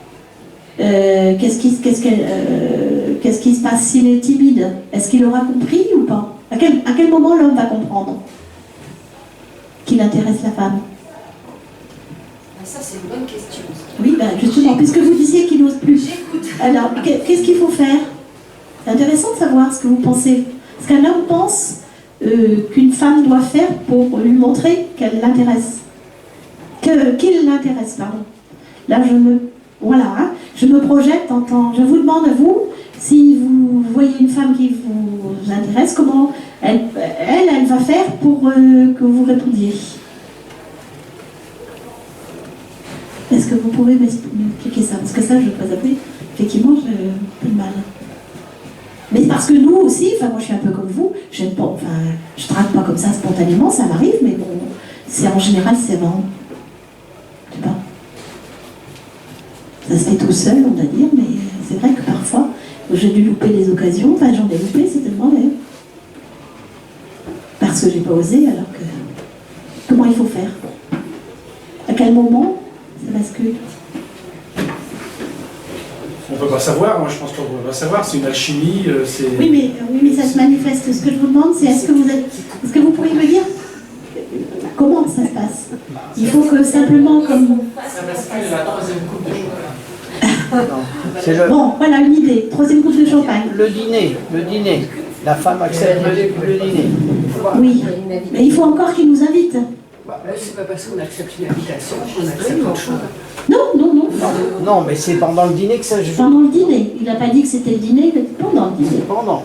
qu'est-ce qui se passe s'il est timide? Est-ce qu'il aura compris ou pas? À quel moment l'homme va comprendre qu'il intéresse la femme? Ça, c'est une bonne question. Oui, justement, puisque vous disiez qu'il n'ose plus. Alors, qu'est-ce qu'il faut faire? C'est intéressant de savoir ce que vous pensez. Ce qu'un homme pense qu'une femme doit faire pour lui montrer qu'elle l'intéresse. Qu'il l'intéresse, pardon. Là, voilà, hein, je me projette en tant... Je vous demande à vous, si vous voyez une femme qui vous intéresse, comment elle va faire pour que vous répondiez? Est-ce que vous pouvez m'expliquer ça? Parce que ça, je ne peux pas appeler. Effectivement, j'ai un peu de mal. Mais parce que nous aussi, enfin moi je suis un peu comme vous, j'aime pas, enfin je drague pas comme ça spontanément, ça m'arrive, mais bon, c'est en général c'est vraiment, je sais pas. Ça se fait tout seul, on va dire, mais c'est vrai que parfois j'ai dû louper des occasions, enfin j'en ai loupé, c'est tellement vrai. Parce que j'ai pas osé, alors que comment il faut faire? À quel moment ça bascule? On ne peut pas savoir, moi je pense qu'on ne peut pas savoir, c'est une alchimie, c'est... Oui, mais ça se manifeste. Ce que je vous demande, c'est est-ce que vous pourriez me dire comment ça se passe? Il faut que simplement comme... Ça bascule la troisième coupe de champagne. Bon, voilà une idée. Troisième coupe de champagne. Le dîner. La femme accepte le dîner. Oui, mais il faut encore qu'il nous invite. C'est pas parce qu'on accepte une invitation qu'on accepte autre chose. Non. Non, mais c'est pendant le dîner que ça joue. Pendant le dîner. Il n'a pas dit que c'était le dîner, il a dit pendant le dîner. Pendant.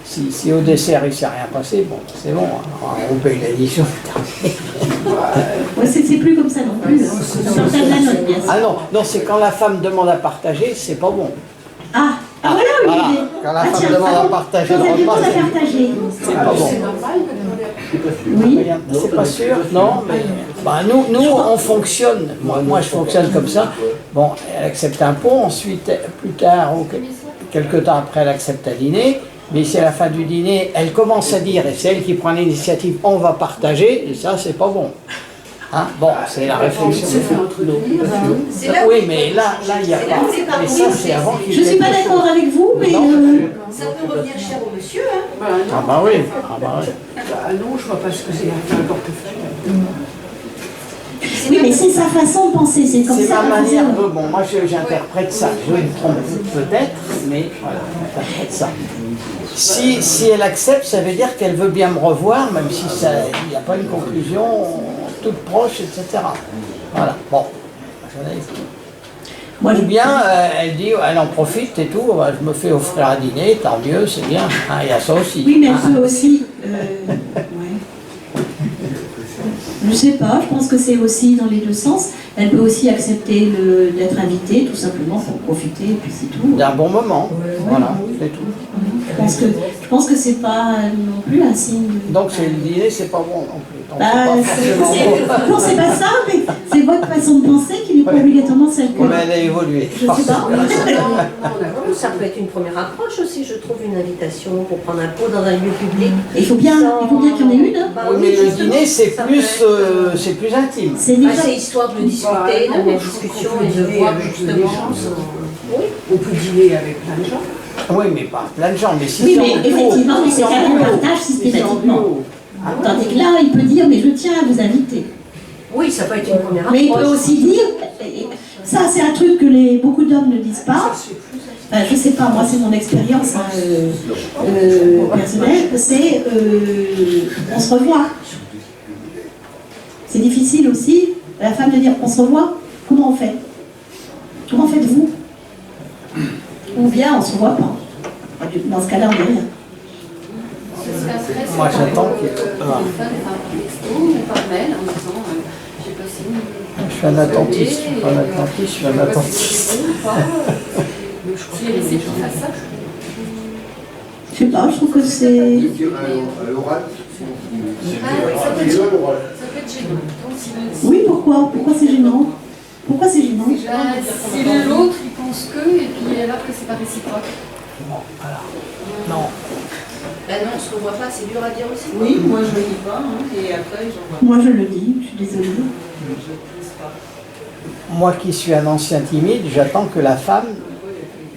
Si au dessert il ne s'est rien passé, bon, c'est bon, hein. On paye l'addition. Ouais, c'est plus comme ça non plus. Sur de la note, bien sûr. Ah non, c'est quand la femme demande à partager, c'est pas bon. Voilà une idée. Quand la femme demande à partager le repas, c'est pas bon. Oui. C'est pas sûr, non, mais nous on fonctionne, moi je fonctionne comme ça. Bon, elle accepte un pot, ensuite plus tard, quelques temps après elle accepte un dîner, mais si à la fin du dîner elle commence à dire, et c'est elle qui prend l'initiative, on va partager, et ça c'est pas bon. Hein? Bon, c'est la réflexion. Oui, mais là il n'y a pas. Mais ça c'est avant qu'il Je ne suis pas d'accord avec vous, mais... Ça peut revenir cher au monsieur, hein? Ah bah oui. Non, je vois pas ce que c'est un portefeuille. Oui, mais c'est sa façon de penser, c'est comme ça. C'est ma manière de... Bon, moi j'interprète ça, je me trompe peut-être, mais voilà, j'interprète ça. Si elle accepte, ça veut dire qu'elle veut bien me revoir, même si il n'y a pas une conclusion toute proche, etc. Voilà, bon. Moi, Ou bien elle dit, elle en profite et tout, je me fais offrir à dîner, tant mieux, c'est bien. Hein, il y a ça aussi. Oui, mais elle peut aussi. Ouais. Je sais pas, je pense que c'est aussi dans les deux sens. Elle peut aussi accepter d'être invitée, tout simplement pour profiter, et puis c'est tout. D'un bon moment, voilà, c'est tout. Je pense que c'est pas non plus un signe de... Donc c'est le dîner, c'est pas bon non plus. Donc, Bah, c'est pas forcément bon. non, c'est pas ça, mais c'est votre façon de penser qui n'est pas obligatoirement celle que... Mais elle a évolué. Je sais pas. Ça peut être une première approche aussi, je trouve, une invitation pour prendre un pot dans un lieu public. Il faut bien qu'il y en ait une. Hein. Oui, mais le dîner, c'est plus intime. C'est histoire de discuter, d'avoir une discussion et de voir justement. Oui, on peut dîner avec plein de gens. Oui, mais pas plein de gens. Mais si Oui, c'est mais en duo, effectivement, mais c'est si en qu'elle duo, partage si systématiquement. en duo. Tandis que là, il peut dire, mais je tiens à vous inviter. Oui, ça peut être une première approche. Mais il peut aussi dire, ça c'est un truc que beaucoup d'hommes ne disent pas. Je sais pas, moi c'est mon expérience personnelle, c'est on se revoit. C'est difficile aussi, à la femme de dire on se revoit, comment on fait? Comment faites-vous? Ou bien on se revoit pas. Dans ce cas-là, on dit rien. Moi j'attends qu'il... Par texto ou par mail en disant j'ai passé une... Je suis un attentiste, je suis pas un attentiste, je suis un attentiste. Je vais laisser tout faire ça. Je sais pas, je trouve que c'est... À l'oral, Ça peut être gênant. Oui, pourquoi? Pourquoi c'est gênant? Pourquoi c'est gênant? Si l'autre il pense que, et puis alors que c'est pas réciproque. Bon, voilà. Non. Ben non, on se revoit pas, c'est dur à dire aussi. Oui, moi je ne dis pas, hein, et après j'en vois. Moi je le dis, je suis désolée. Moi qui suis un ancien timide, j'attends que la femme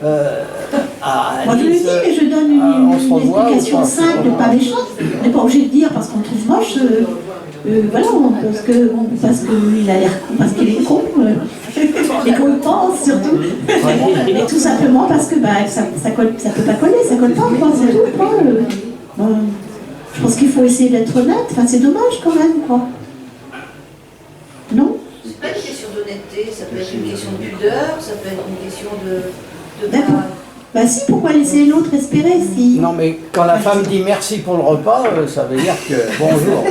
Moi je le dis, mais je donne une explication simple, pas méchante. On n'est pas obligé de dire parce qu'on le trouve moche, voilà, parce qu'il a l'air con, parce qu'il est con, et qu'on le pense surtout. Et tout simplement parce que ça peut pas coller, ça colle pas, quoi, c'est tout. Quoi. Je pense qu'il faut essayer d'être honnête, enfin c'est dommage quand même, quoi. Non? C'est pas une question d'honnêteté, ça peut être une question de pudeur, ça peut être une question de D'accord. Bah si, pourquoi laisser l'autre espérer si... Non mais quand la femme dit merci pour le repas, ça veut dire que bonjour.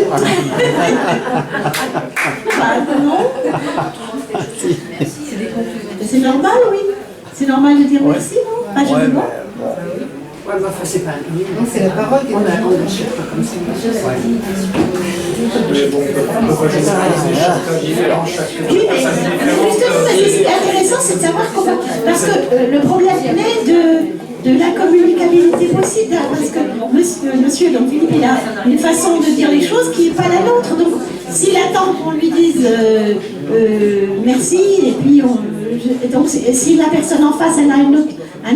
C'est normal, oui. C'est normal de dire merci, non? Pas Ouais, gênant. Ouais, mais enfin, c'est pas c'est la parole qu'on a cherche pas comme ça. Mais bon, on peut pas généraliser chacun différent, chacun. Oui, mais justement, ce qui est intéressant, c'est de savoir comment... Parce que le problème naît de l'incommunicabilité possible, hein, parce que monsieur, donc Philippe, il a une façon de dire les choses qui n'est pas la nôtre. Donc, s'il attend qu'on lui dise merci, et puis donc si la personne en face, elle a une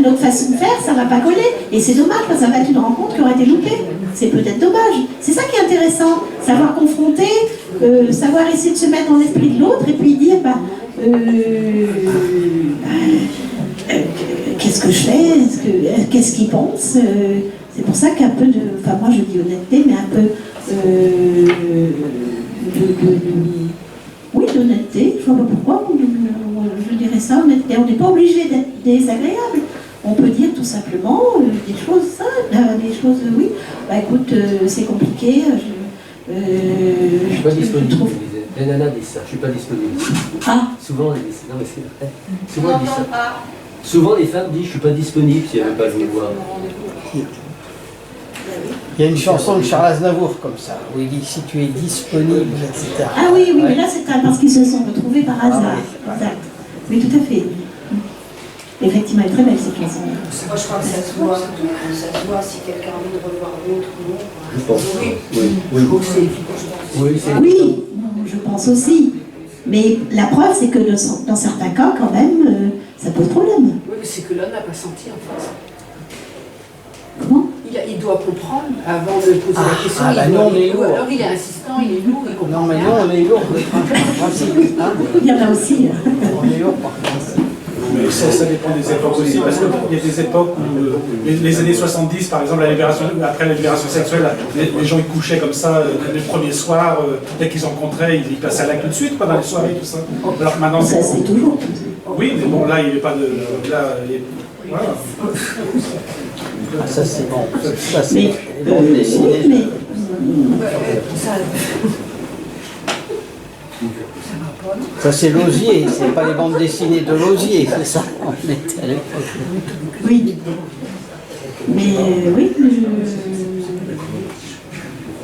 autre façon de faire, ça ne va pas coller. Et c'est dommage, parce que ça va être une rencontre qui aurait été loupée. C'est peut-être dommage. C'est ça qui est intéressant, savoir confronter, savoir essayer de se mettre dans l'esprit de l'autre, et puis dire, qu'est-ce que je fais, qu'est-ce qu'il pense. C'est pour ça qu'un peu de, enfin moi je dis honnêteté, mais un peu oui, d'honnêteté, je ne vois pas pourquoi, je dirais ça, honnêteté. On n'est pas obligé d'être désagréable. On peut dire tout simplement des choses simples, des choses, oui, écoute, c'est compliqué, je suis pas disponible. Les nanas disent ça, je suis pas disponible. Ah. Souvent, elles disent, non mais c'est vrai. Souvent, elles disent ça. Souvent, les femmes disent, je suis pas disponible si elles ne veulent pas jouer voir. Il y a une chanson de Charles Aznavour comme ça, où il dit si tu es disponible, etc. Ah oui, mais là c'est parce qu'ils se sont retrouvés par hasard. Exact. Oui, tout à fait. Effectivement, elle est très belle cette chanson. Moi je crois que ça se voit si quelqu'un a envie de revoir l'autre ou non. Je pense. Oui, je pense aussi. Mais la preuve, c'est que dans certains cas, quand même, ça pose problème. Oui, mais c'est que l'homme n'a pas senti en fait. Comment? Il doit comprendre avant de poser la question. Nous on est lourd. Alors il est insistant, il est lourd, il comprend. Non mais nous on est lourd de principe. Il y en a aussi. On est lourd par principe. Mais ça dépend des époques aussi, parce qu'il y a des époques où, les années 70 par exemple, après la libération sexuelle, les gens ils couchaient comme ça le premier soir, dès qu'ils se rencontraient, ils passaient à l'acte tout de suite, dans les soirées, tout ça. Alors que maintenant Ça c'est toujours. Oui, mais bon, là, il n'est pas de... Là, voilà. Ah, ça c'est bon. Ça c'est Mais, bon dessiné. mais Ça c'est l'osier, c'est pas les bandes dessinées de l'osier, c'est ça. On était à l'époque. oui. Mais oui,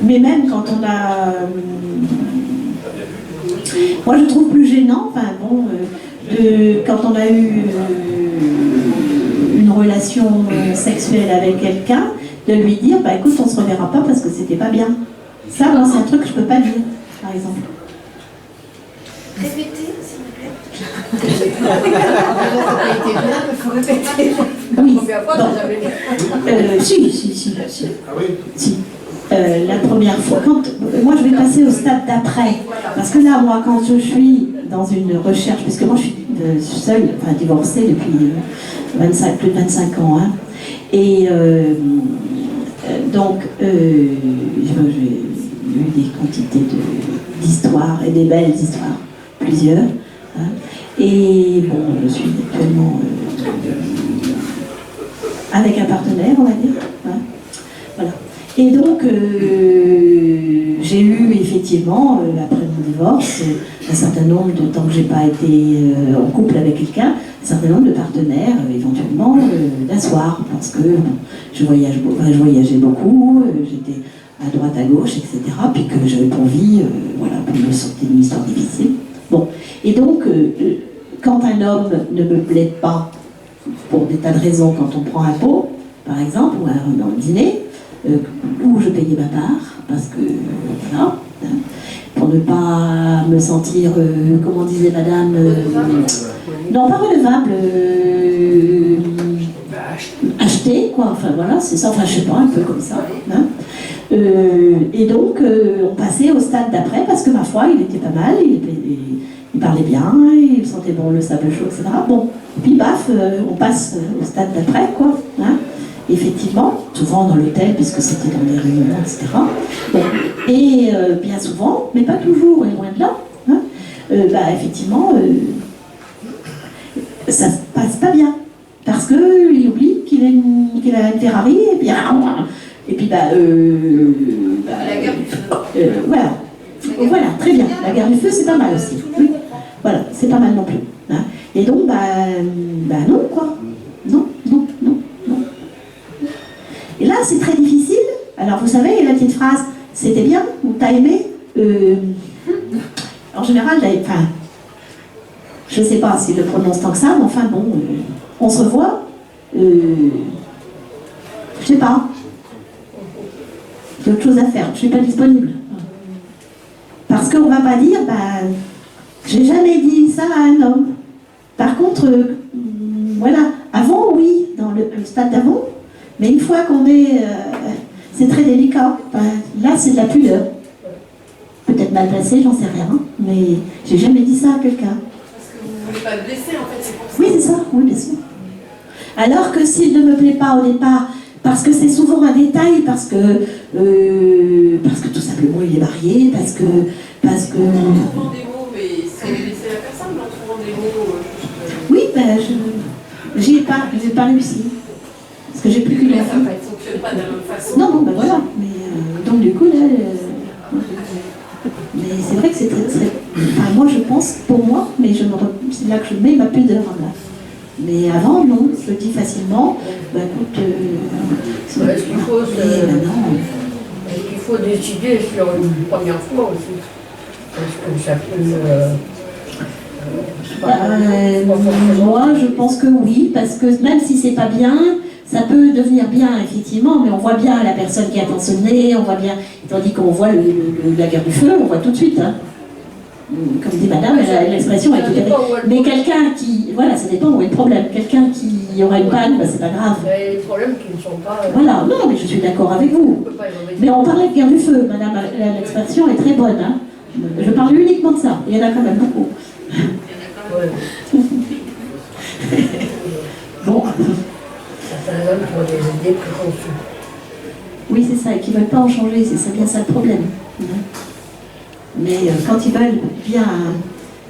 mais même quand on a... moi je trouve plus gênant, enfin bon, quand on a eu une relation sexuelle avec quelqu'un, de lui dire, bah écoute, on se reverra pas parce que c'était pas bien. Ça, moi, c'est un truc que je peux pas dire, par exemple. Répétez, s'il vous plaît. Oui. Bon. Si. Ah oui. Si. La première fois, moi je vais passer au stade d'après, parce que là, moi, quand je suis dans une recherche, puisque moi je suis seule, enfin divorcée depuis plus de 25 ans, hein, et donc j'ai eu des quantités d'histoires, et des belles histoires, plusieurs, hein, et bon, je suis actuellement avec un partenaire, on va dire, hein, voilà. Et donc, j'ai eu effectivement, après mon divorce, un certain nombre de temps que j'ai pas été en couple avec quelqu'un, un certain nombre de partenaires, éventuellement, d'un soir, parce que je voyageais beaucoup, j'étais à droite, à gauche, etc., puis que j'avais pas envie, voilà, pour me sortir d'une histoire difficile. Bon, et donc, quand un homme ne me plaît pas, pour des tas de raisons, quand on prend un pot, par exemple, ou un dîner, où je payais ma part, parce que, voilà, hein, pour ne pas me sentir, comment disait madame, non, pas redevable, acheté, quoi, enfin voilà, c'est ça, enfin je sais pas, un peu comme ça, hein. Et donc, on passait au stade d'après, parce que ma foi, il était pas mal, il parlait bien, il sentait bon le sable chaud, etc. Bon, puis baf, on passe au stade d'après, quoi, hein. Effectivement, souvent dans l'hôtel, puisque c'était dans des réunions, etc. Bon. Et bien souvent, mais pas toujours, et loin de là, hein, bah, effectivement, ça se passe pas bien. Parce qu'il oublie qu'il a une Ferrari, et puis bah, La guerre du feu. voilà. Voilà, très bien. La guerre du feu, c'est pas mal aussi. Oui. Voilà, c'est pas mal non plus. Hein. Et donc, bah non, quoi. Non. Et là, c'est très difficile. Alors, vous savez, il y a la petite phrase, c'était bien, ou t'as aimé en général, enfin, je ne sais pas s'il le prononce tant que ça, mais enfin, bon, on se revoit, je sais pas. J'ai autre chose à faire, je ne suis pas disponible. Parce qu'on ne va pas dire, j'ai jamais dit ça à un homme. Par contre, voilà, avant, oui, dans le stade d'avant, mais une fois qu'on est... c'est très délicat. Là, c'est de la pudeur. Peut-être mal placé, j'en sais rien, mais j'ai jamais dit ça à quelqu'un. Parce que vous ne voulez pas le blesser, en fait, c'est pour ça. Oui, c'est ça, oui, bien sûr. Alors que s'il ne me plaît pas au départ, parce que c'est souvent un détail, parce que tout simplement il est marié, parce que... En trouvant des mots, mais sans blesser la personne, mais en trouvant des mots... Oui, j'ai pas réussi. Parce que j'ai plus qu'une Mais ça enfant. ne fonctionne pas de la même façon. Non, voilà. Mais, donc du coup, là... mais c'est vrai que c'est très... Enfin, moi, je pense, pour moi, mais c'est là que je mets ma pudeur, là. Mais avant, non, je le dis facilement. Écoute... Est-ce qu'il faut décider sur une première fois aussi? Est-ce que ça peut... moi, je pense que oui, parce que même si c'est pas bien, ça peut devenir bien, effectivement, mais on voit bien la personne qui est attentionnée, on voit bien, tandis qu'on voit la guerre du feu, on voit tout de suite, hein. Comme dit madame, l'expression est tout à fait... Mais quelqu'un qui... Voilà, ça dépend où est le problème. Quelqu'un qui aura une panne, c'est pas grave. Il y a des problèmes qui ne sont pas... Voilà, non, mais je suis d'accord avec vous. Mais on parlait de guerre du feu, madame, l'expression est très bonne, hein. Je parle uniquement de ça, il y en a quand même beaucoup. Bon. Certains hommes qui ont des idées préconçues. Oui, c'est ça, et qui ne veulent pas en changer, c'est bien ça le problème. Mais quand ils veulent bien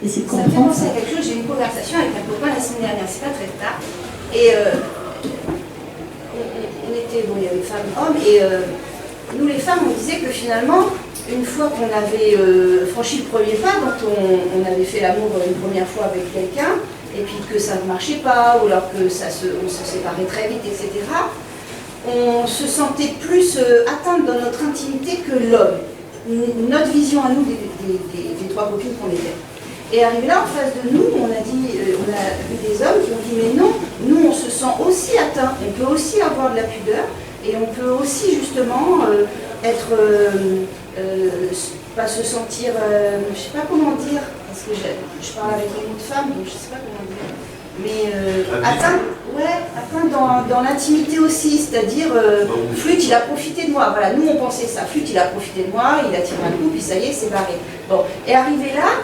essayer de Ça me fait comprendre. penser à quelque chose. J'ai eu une conversation avec un copain la semaine dernière, c'est pas très tard. Et on était, bon, il y avait femmes, hommes, et nous les femmes, on disait que finalement, une fois qu'on avait franchi le premier pas, quand on avait fait l'amour une première fois avec quelqu'un, et puis que ça ne marchait pas, ou alors que on se séparait très vite, etc., on se sentait plus atteinte dans notre intimité que l'homme. Notre vision à nous des trois copines qu'on était. Et arrivé là, en face de nous, on a vu des hommes qui ont dit mais non, nous on se sent aussi atteint, on peut aussi avoir de la pudeur, et on peut aussi justement être, pas se sentir, je sais pas comment dire, parce que je parle avec une autre femme, donc je sais pas comment dire, mais atteint dans l'intimité aussi, c'est-à-dire Flûte il a profité de moi, voilà, nous on pensait ça, Flûte il a profité de moi, il a tiré un coup, puis ça y est, c'est barré. Bon, et arrivé là,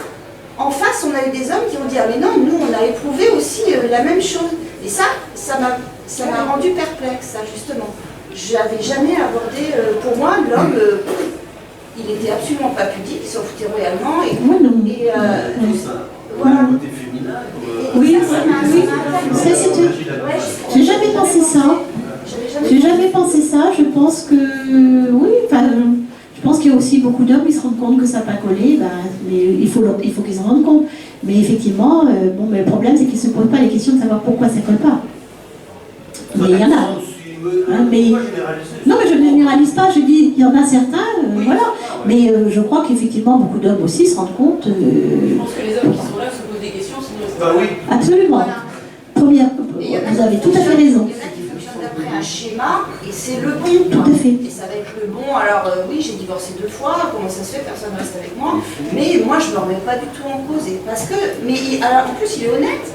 en face, on a eu des hommes qui ont dit « Ah mais non, nous, on a éprouvé aussi la même chose. » Et ça m'a rendu perplexe, ça, justement. J'avais jamais abordé, pour moi, l'homme, il était absolument pas pudique, il s'en foutait royalement. Voilà. Oui, j'ai jamais pensé ça. J'ai jamais pensé ça. Je pense que, oui, enfin... Je pense qu'il y a aussi beaucoup d'hommes qui se rendent compte que ça n'a pas collé, mais il faut qu'ils s'en rendent compte. Mais effectivement, mais le problème c'est qu'ils ne se posent pas les questions de savoir pourquoi ça ne colle pas. Mais il y en a. Hein, mais... Non, mais je ne généralise pas, je dis il y en a certains, voilà. Mais je crois qu'effectivement beaucoup d'hommes aussi se rendent compte. Je pense que les hommes qui sont là se posent des questions, sinon oui. Absolument. Voilà. Première, vous avez tout à fait raison. D'après un schéma, et c'est le bon. Tout à fait. Et ça va être le bon. Alors oui, j'ai divorcé 2 fois, comment ça se fait, personne ne reste avec moi. Mais moi, je ne me remets pas du tout en cause. Et parce que, alors, en plus, il est honnête.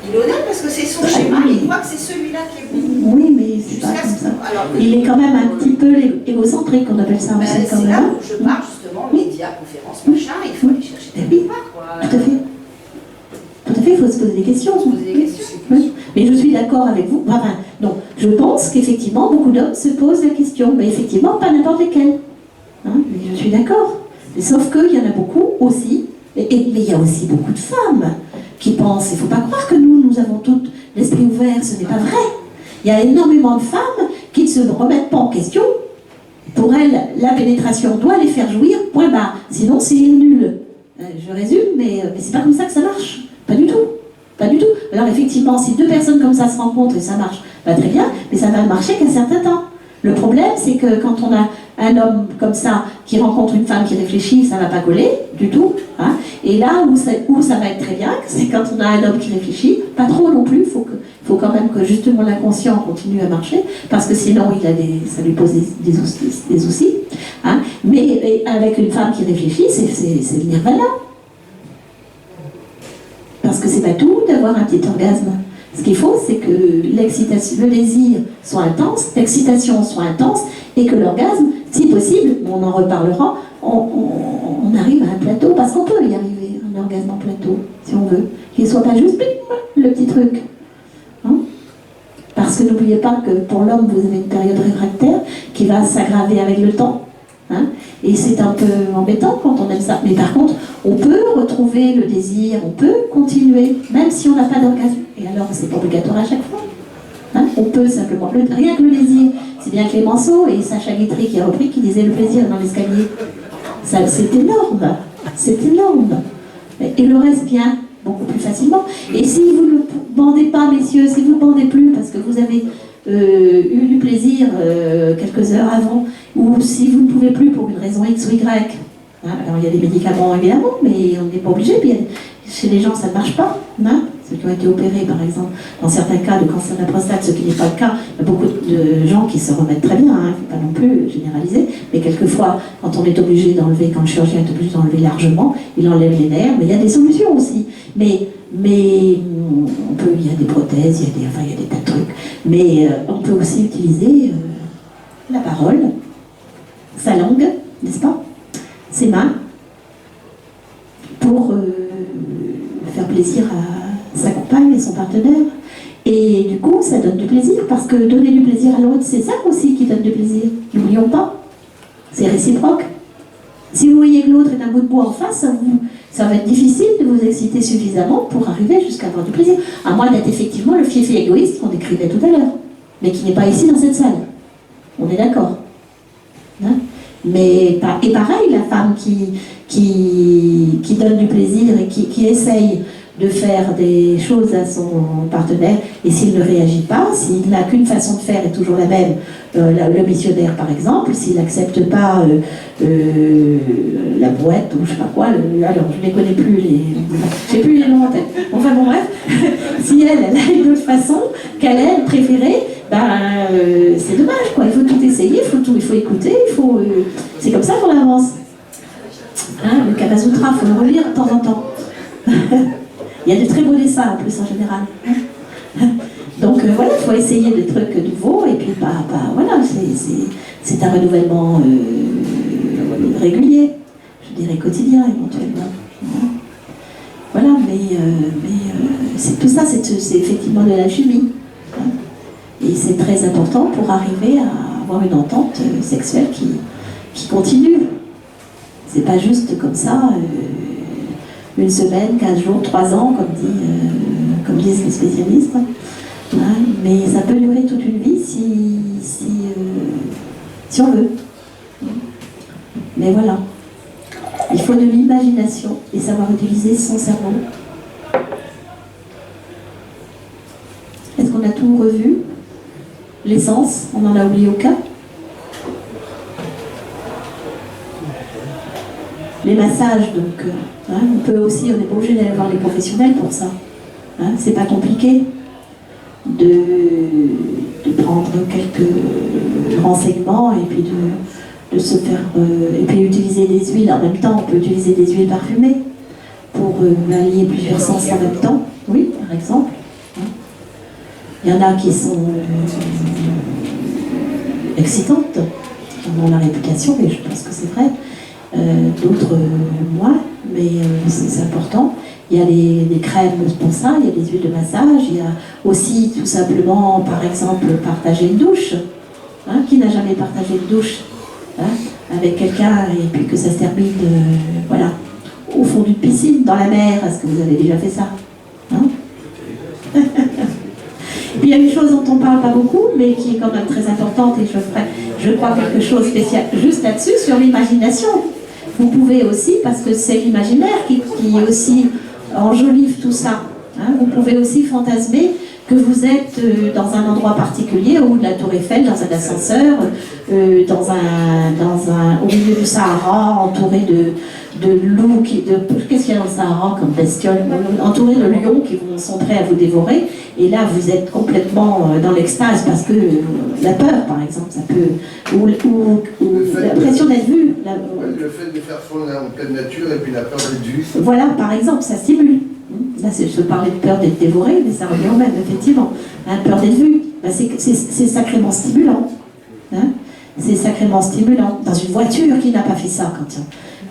Il est honnête parce que c'est son schéma, il croit que c'est celui-là qui est bon. Oui, mais c'est pas comme ça. Alors, il est quand même un petit peu égocentrique, on appelle ça. C'est là où je pars, justement, médias, conférences, machin, il faut aller chercher des pas, quoi. Tout à fait. Tout à fait, il faut se poser des questions. Oui. Mais je suis d'accord avec vous. Enfin, non, je pense qu'effectivement, beaucoup d'hommes se posent la question. Mais effectivement, pas n'importe lesquels. Hein, mais je suis d'accord. Mais sauf qu'il y en a beaucoup aussi. Mais il y a aussi beaucoup de femmes qui pensent. Il ne faut pas croire que nous avons toutes l'esprit ouvert. Ce n'est pas vrai. Il y a énormément de femmes qui ne se remettent pas en question. Pour elles, la pénétration doit les faire jouir, point barre. Sinon, c'est nul. Je résume, mais c'est pas comme ça que ça marche. Pas du tout. Pas du tout. Alors effectivement, si 2 personnes comme ça se rencontrent et ça marche, très bien, mais ça va marcher qu'un certain temps. Le problème, c'est que quand on a un homme comme ça qui rencontre une femme qui réfléchit, ça ne va pas coller du tout. Hein. Et là où ça va être très bien, c'est quand on a un homme qui réfléchit, pas trop non plus, il faut quand même que justement l'inconscient continue à marcher, parce que sinon ça lui pose des soucis. Hein. Mais avec une femme qui réfléchit, c'est le nirvana. Parce que c'est pas tout d'avoir un petit orgasme. Ce qu'il faut, c'est que l'excitation, le désir soit intense, l'excitation soit intense, et que l'orgasme, si possible, on en reparlera, on arrive à un plateau, parce qu'on peut y arriver, un orgasme en plateau, si on veut. Qu'il ne soit pas juste le petit truc. Hein? Parce que n'oubliez pas que pour l'homme, vous avez une période réfractaire qui va s'aggraver avec le temps. Hein, et c'est un peu embêtant quand on aime ça. Mais par contre, on peut retrouver le désir, on peut continuer, même si on n'a pas d'orgasme. Et alors, c'est pas obligatoire à chaque fois. Hein, on peut simplement, rien que le désir, c'est bien Clémenceau et Sacha Guitry qui a repris, qui disait le plaisir dans l'escalier. C'est énorme, c'est énorme. Et le reste vient beaucoup plus facilement. Et si vous ne bandez pas, messieurs, si vous ne bandez plus parce que vous avez eu du plaisir quelques heures avant, ou si vous ne pouvez plus pour une raison X ou Y, hein, alors il y a des médicaments évidemment, mais on n'est pas obligé, puis chez les gens ça ne marche pas, hein, ceux qui ont été opérés par exemple, dans certains cas de cancer de la prostate, ce qui n'est pas le cas, il y a beaucoup de gens qui se remettent très bien, il ne faut pas non plus généraliser, mais quelquefois quand on est obligé d'enlever, quand le chirurgien est obligé d'enlever largement, il enlève les nerfs, mais il y a des solutions aussi, mais on peut, il y a des prothèses, il y a des tas de trucs, mais on peut aussi utiliser la parole, sa langue, n'est-ce pas, ses mains, pour faire plaisir à sa compagne et son partenaire. Et du coup, ça donne du plaisir, parce que donner du plaisir à l'autre, c'est ça aussi qui donne du plaisir. N'oublions pas, c'est réciproque. Si vous voyez que l'autre est un bout de bois en face, ça va être difficile de vous exciter suffisamment pour arriver jusqu'à avoir du plaisir. À moins d'être effectivement le fief égoïste qu'on décrivait tout à l'heure, mais qui n'est pas ici dans cette salle. On est d'accord. Hein? Mais, et pareil, la femme qui donne du plaisir et qui essaye de faire des choses à son partenaire, et s'il ne réagit pas, s'il n'a qu'une façon de faire est toujours la même, le missionnaire par exemple, s'il n'accepte pas la boîte ou je sais pas quoi, alors je ne les connais plus, je sais plus les noms en tête. Enfin bon bref, si elle a une autre façon qu'elle est préférée, c'est dommage quoi, il faut tout essayer, il faut écouter, c'est comme ça qu'on avance. Hein, le Kama Sutra, il faut le relire de temps en temps. Il y a de très beaux dessins en plus en général. Donc voilà, il faut essayer des trucs nouveaux et puis voilà, c'est un renouvellement régulier, je dirais quotidien éventuellement. Voilà, mais c'est tout ça, c'est effectivement de l'alchimie. Et c'est très important pour arriver à avoir une entente sexuelle qui continue. C'est pas juste comme ça. Une semaine, 15 jours, 3 ans, comme disent les spécialistes. Hein, mais ça peut durer toute une vie si on veut. Mais voilà. Il faut de l'imagination et savoir utiliser son cerveau. Est-ce qu'on a tout revu? L'essence, on en a oublié aucun? Les massages, donc, on peut aussi, on n'est pas obligé d'aller voir les professionnels pour ça. Hein, c'est pas compliqué de prendre quelques renseignements et puis de se faire. Et puis utiliser des huiles en même temps. On peut utiliser des huiles parfumées pour allier plusieurs sens en même temps. Oui, par exemple. Hein. Il y en a qui sont excitantes, qui ont la réputation, mais je pense que c'est vrai. D'autres moins, mais c'est important. Il y a des crèmes pour ça, il y a des huiles de massage, il y a aussi tout simplement, par exemple, partager une douche. Hein, qui n'a jamais partagé une douche avec quelqu'un et puis que ça se termine voilà, au fond d'une piscine, dans la mer? Est-ce que vous avez déjà fait ça? Hein? Puis il y a une chose dont on ne parle pas beaucoup, mais qui est quand même très importante, et je crois quelque chose de spécial juste là-dessus, sur l'imagination. Vous pouvez aussi, parce que c'est l'imaginaire qui aussi enjolive tout ça, hein, vous pouvez aussi fantasmer que vous êtes dans un endroit particulier, au haut de la Tour Eiffel, dans un ascenseur, au milieu du Sahara, entouré de loups, qu'est-ce qu'il y a dans le Sahara comme bestioles, entouré de lions qui sont prêts à vous dévorer, et là vous êtes complètement dans l'extase parce que la peur, par exemple, ça peut, ou l'impression d'être vu. Le fait de faire fondre en pleine nature et puis la peur d'être vu. Voilà, par exemple, ça stimule. Là, je parlais de peur d'être dévoré, mais ça revient au même, effectivement. Hein, peur d'être vu, c'est sacrément stimulant. Hein, c'est sacrément stimulant. Dans une voiture, qui n'a pas fait ça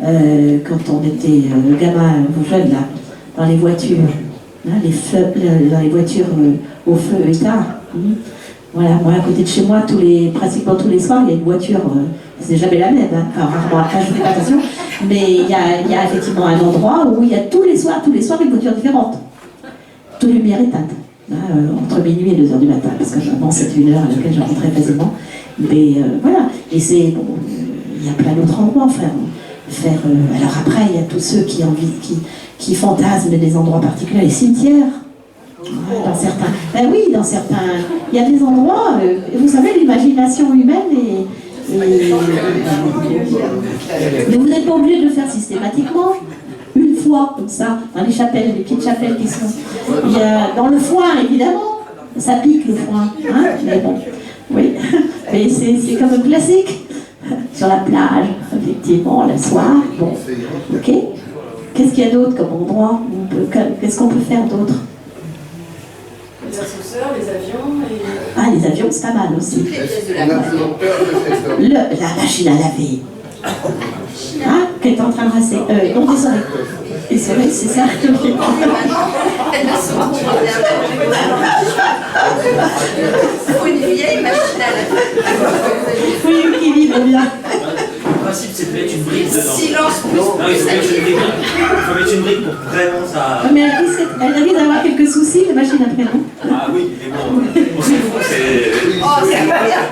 quand on était gamin, jeune, là, dans les voitures, hein, dans les voitures au feu éteint. Voilà, moi, à côté de chez moi, pratiquement tous les soirs, il y a une voiture, c'est jamais la même, hein, alors, rarement, après, je ne fais pas attention, mais il y a effectivement un endroit où il y a tous les soirs une voiture différente. Toute lumière éteinte, hein, entre minuit et 2h du matin, parce que vraiment, c'est une heure à laquelle je rentrais facilement. Mais voilà, et c'est, bon, il y a plein d'autres endroits, alors après, il y a tous ceux qui fantasment des endroits particuliers, les cimetières. Dans certains, dans certains, il y a des endroits, vous savez, l'imagination humaine mais vous n'êtes pas obligé de le faire systématiquement. Une fois, comme ça, dans les chapelles, les petites chapelles qui sont. Il y a, dans le foin, évidemment, ça pique le foin, hein, mais bon, oui, mais c'est comme un classique. Sur la plage, effectivement, le soir, bon, ok. Qu'est-ce qu'il y a d'autre comme endroit? Qu'est-ce qu'on peut faire d'autre? Les ascenseurs, les avions et... Ah, les avions, c'est pas mal aussi. La machine à laver. Ah, qu'elle est en train de rasser. Non, désolé. Et c'est vrai, c'est ça. Faut une vieille machine à laver. Oui, qui vibre bien. Le principe, c'est de mettre une brique dedans. Silence plus. Non, il faut mettre une brique pour vraiment ça. Mais elle risque d'avoir quelques soucis, la machine après, non? Ah oui, mais bon, on s'en fout, c'est. Oh, c'est incroyable.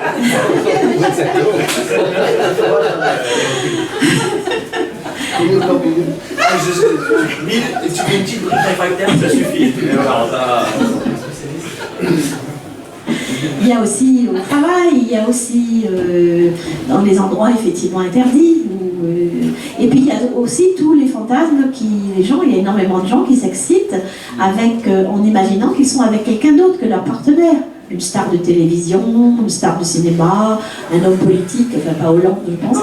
Tu fais une petite brique réfractaire, ça suffit. Alors, ça... Il y a aussi au travail, il y a aussi dans les endroits effectivement interdits. Et puis il y a aussi tous les fantasmes il y a énormément de gens qui s'excitent en imaginant qu'ils sont avec quelqu'un d'autre que leur partenaire. Une star de télévision, une star de cinéma, un homme politique, enfin pas Hollande, je pense.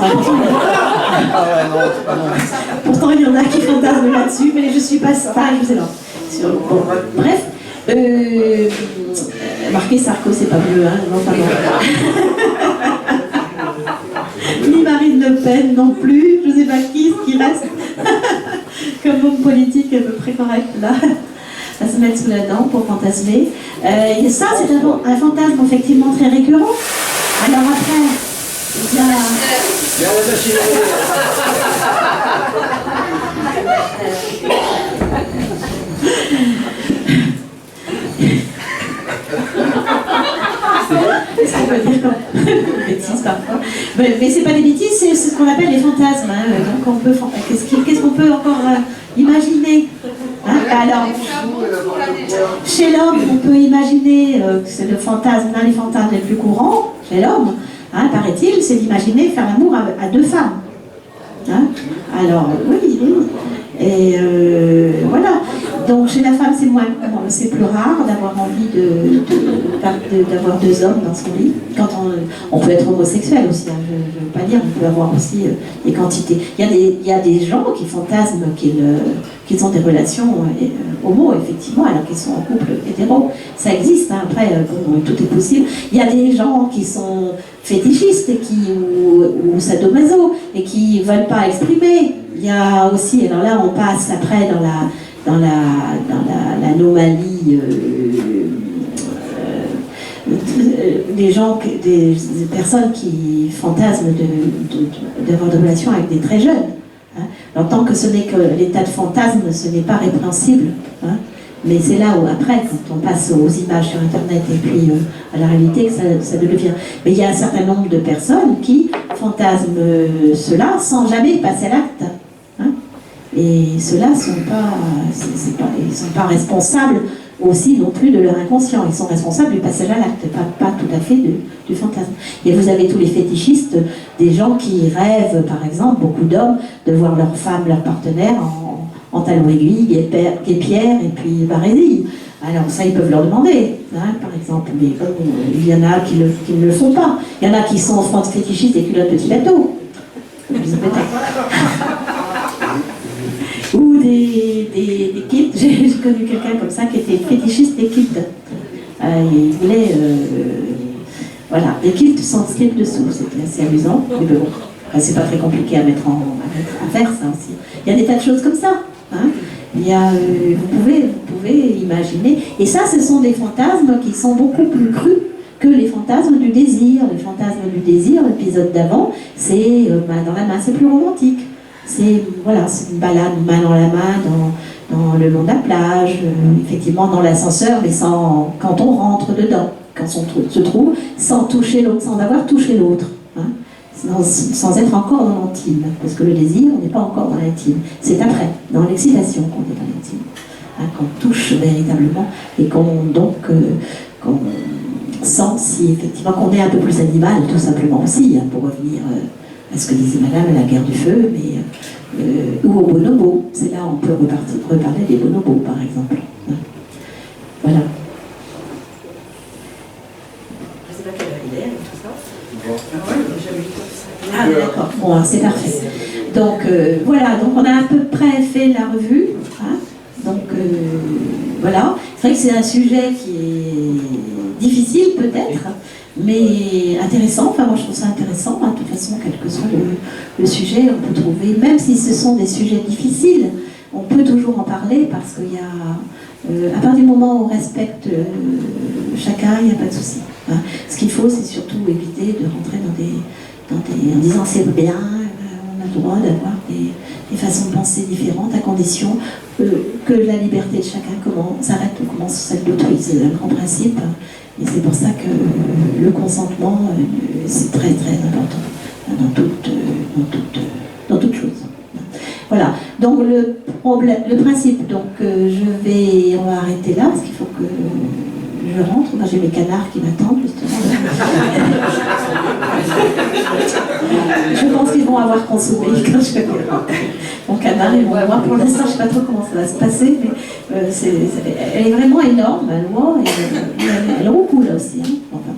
Pourtant il y en a qui fantasment là-dessus, mais je suis pas... Enfin, je sais pas. Bon, bref. Marqué Sarko, c'est pas bleu, hein, non, pas bon. Ni Marine Le Pen non plus, je sais pas qui reste comme homme politique à peu près correct là, à se mettre sous la dent pour fantasmer. Et ça, c'est un fantasme effectivement très récurrent. Alors après, il y a... Est-ce qu'on peut dire bêtises parfois? Mais c'est pas des bêtises, c'est ce qu'on appelle les fantasmes. Hein. Donc on peut, qu'est-ce qu'on peut encore imaginer? Hein? Alors, chez l'homme, on peut imaginer que c'est le fantasme, l'un des fantasmes les plus courants chez l'homme, hein, paraît-il, c'est d'imaginer faire l'amour à deux femmes. Hein? Alors, oui. Et voilà. Donc chez la femme, c'est plus rare d'avoir envie d'avoir deux hommes dans son lit. Quand on peut être homosexuel aussi, hein, je ne veux pas dire, on peut avoir aussi des quantités. Il y a des gens qui fantasment qu'ils ont des relations homo, effectivement, alors qu'ils sont en couple hétéro. Ça existe, hein, après, tout est possible. Il y a des gens qui sont fétichistes ou sadomaso et qui ne veulent pas exprimer. Il y a aussi, alors là on passe après dans l'anomalie des personnes qui fantasment d'avoir des relations avec des très jeunes. Hein. Alors tant que ce n'est que l'état de fantasme, ce n'est pas répréhensible. Hein. Mais c'est là où après, quand on passe aux images sur Internet et puis à la réalité, que ça devient. Mais il y a un certain nombre de personnes qui fantasment cela sans jamais passer à l'acte. Hein. Et ceux-là ne sont pas responsables aussi non plus de leur inconscient. Ils sont responsables du passage à l'acte, pas tout à fait du fantasme. Et vous avez tous les fétichistes, des gens qui rêvent, par exemple, beaucoup d'hommes, de voir leur femme, leur partenaire en talons aiguilles, guépière et puis barésie. Alors ça, ils peuvent leur demander, hein, par exemple. Mais il y en a qui ne le font pas. Il y en a qui sont fétichistes des culottes petits bateaux. Ou des kilts. J'ai connu quelqu'un comme ça qui était fétichiste des kilts. Il voulait, voilà, des kilts sans slip dessous. C'était assez amusant, mais bon, c'est pas très compliqué à mettre à faire ça aussi. Il y a des tas de choses comme ça. Hein. Il y a, vous pouvez imaginer. Et ça, ce sont des fantasmes qui sont beaucoup plus crus que les fantasmes du désir. Les fantasmes du désir, l'épisode d'avant, c'est main dans la main, c'est plus romantique. C'est une balade main dans la main dans le long de la plage, effectivement dans l'ascenseur, mais quand on rentre dedans, quand on se trouve, sans toucher l'autre, sans avoir touché l'autre, hein, sans être encore dans l'intime, parce que le désir, on n'est pas encore dans l'intime, c'est après, dans l'excitation qu'on est dans l'intime, hein, qu'on touche véritablement et qu'on sent si effectivement qu'on est un peu plus animal, tout simplement aussi, hein, pour revenir à ce que disait Madame à la guerre du feu, mais ou au bonobo. C'est là on peut reparler des bonobos, par exemple. Hein. Voilà. Je ne sais pas quelle heure il est, tout ça. Ah d'accord, bon, c'est parfait. Donc voilà, donc on a à peu près fait la revue. Hein. Donc voilà, c'est vrai que c'est un sujet qui est difficile peut-être, mais intéressant. Enfin moi je trouve ça intéressant. Hein. De toute façon, quel que soit le sujet, on peut trouver, même si ce sont des sujets difficiles, on peut toujours en parler parce qu'il y a, à partir du moment où on respecte chacun, il n'y a pas de souci. Hein. Ce qu'il faut, c'est surtout éviter de rentrer en disant c'est bien, on a le droit d'avoir des façons de penser différentes à condition que la liberté de chacun s'arrête ou commence celle d'autrui. C'est un grand principe. Et c'est pour ça que le consentement, c'est très très important dans toute chose. Voilà. Donc le principe, donc on va arrêter là parce qu'il faut que je rentre. Moi j'ai mes canards qui m'attendent justement. Je pense qu'ils vont avoir consommé quand je vais rentrer. Mon canard, ils vont avoir. Pour l'instant, je ne sais pas trop comment ça va se passer, mais elle est vraiment énorme, la loi, et elle roule beaucoup là aussi. Hein, enfin,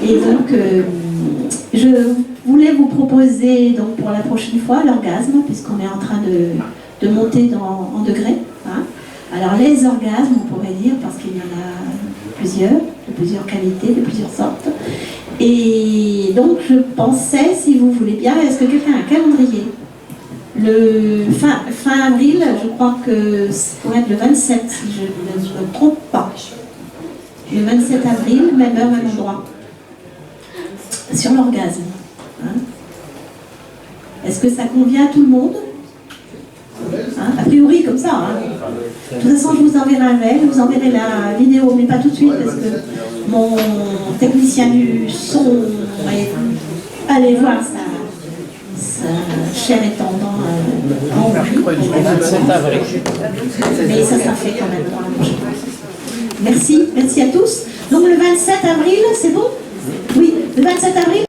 et donc, je voulais vous proposer donc, pour la prochaine fois l'orgasme, puisqu'on est en train de monter en degrés. Hein. Alors, les orgasmes, on pourrait dire, parce qu'il y en a de plusieurs qualités, de plusieurs sortes. Et donc, je pensais, si vous voulez bien, est-ce que quelqu'un a un calendrier ? Le fin avril, je crois que ça pourrait être le 27, si je ne me trompe pas. Le 27 avril, même heure, même endroit. Sur l'orgasme. Hein. Est-ce que ça convient à tout le monde ? Hein, a priori comme ça. Hein. De toute façon, je vous enverrai un mail, je vous enverrai la vidéo, mais pas tout de suite parce que mon technicien du son est allé voir sa chair étendant en mercredi 27 avril. Mais ça sera fait quand même dans la prochaine. Merci à tous. Donc le 27 avril, c'est bon ? Oui, le 27 avril.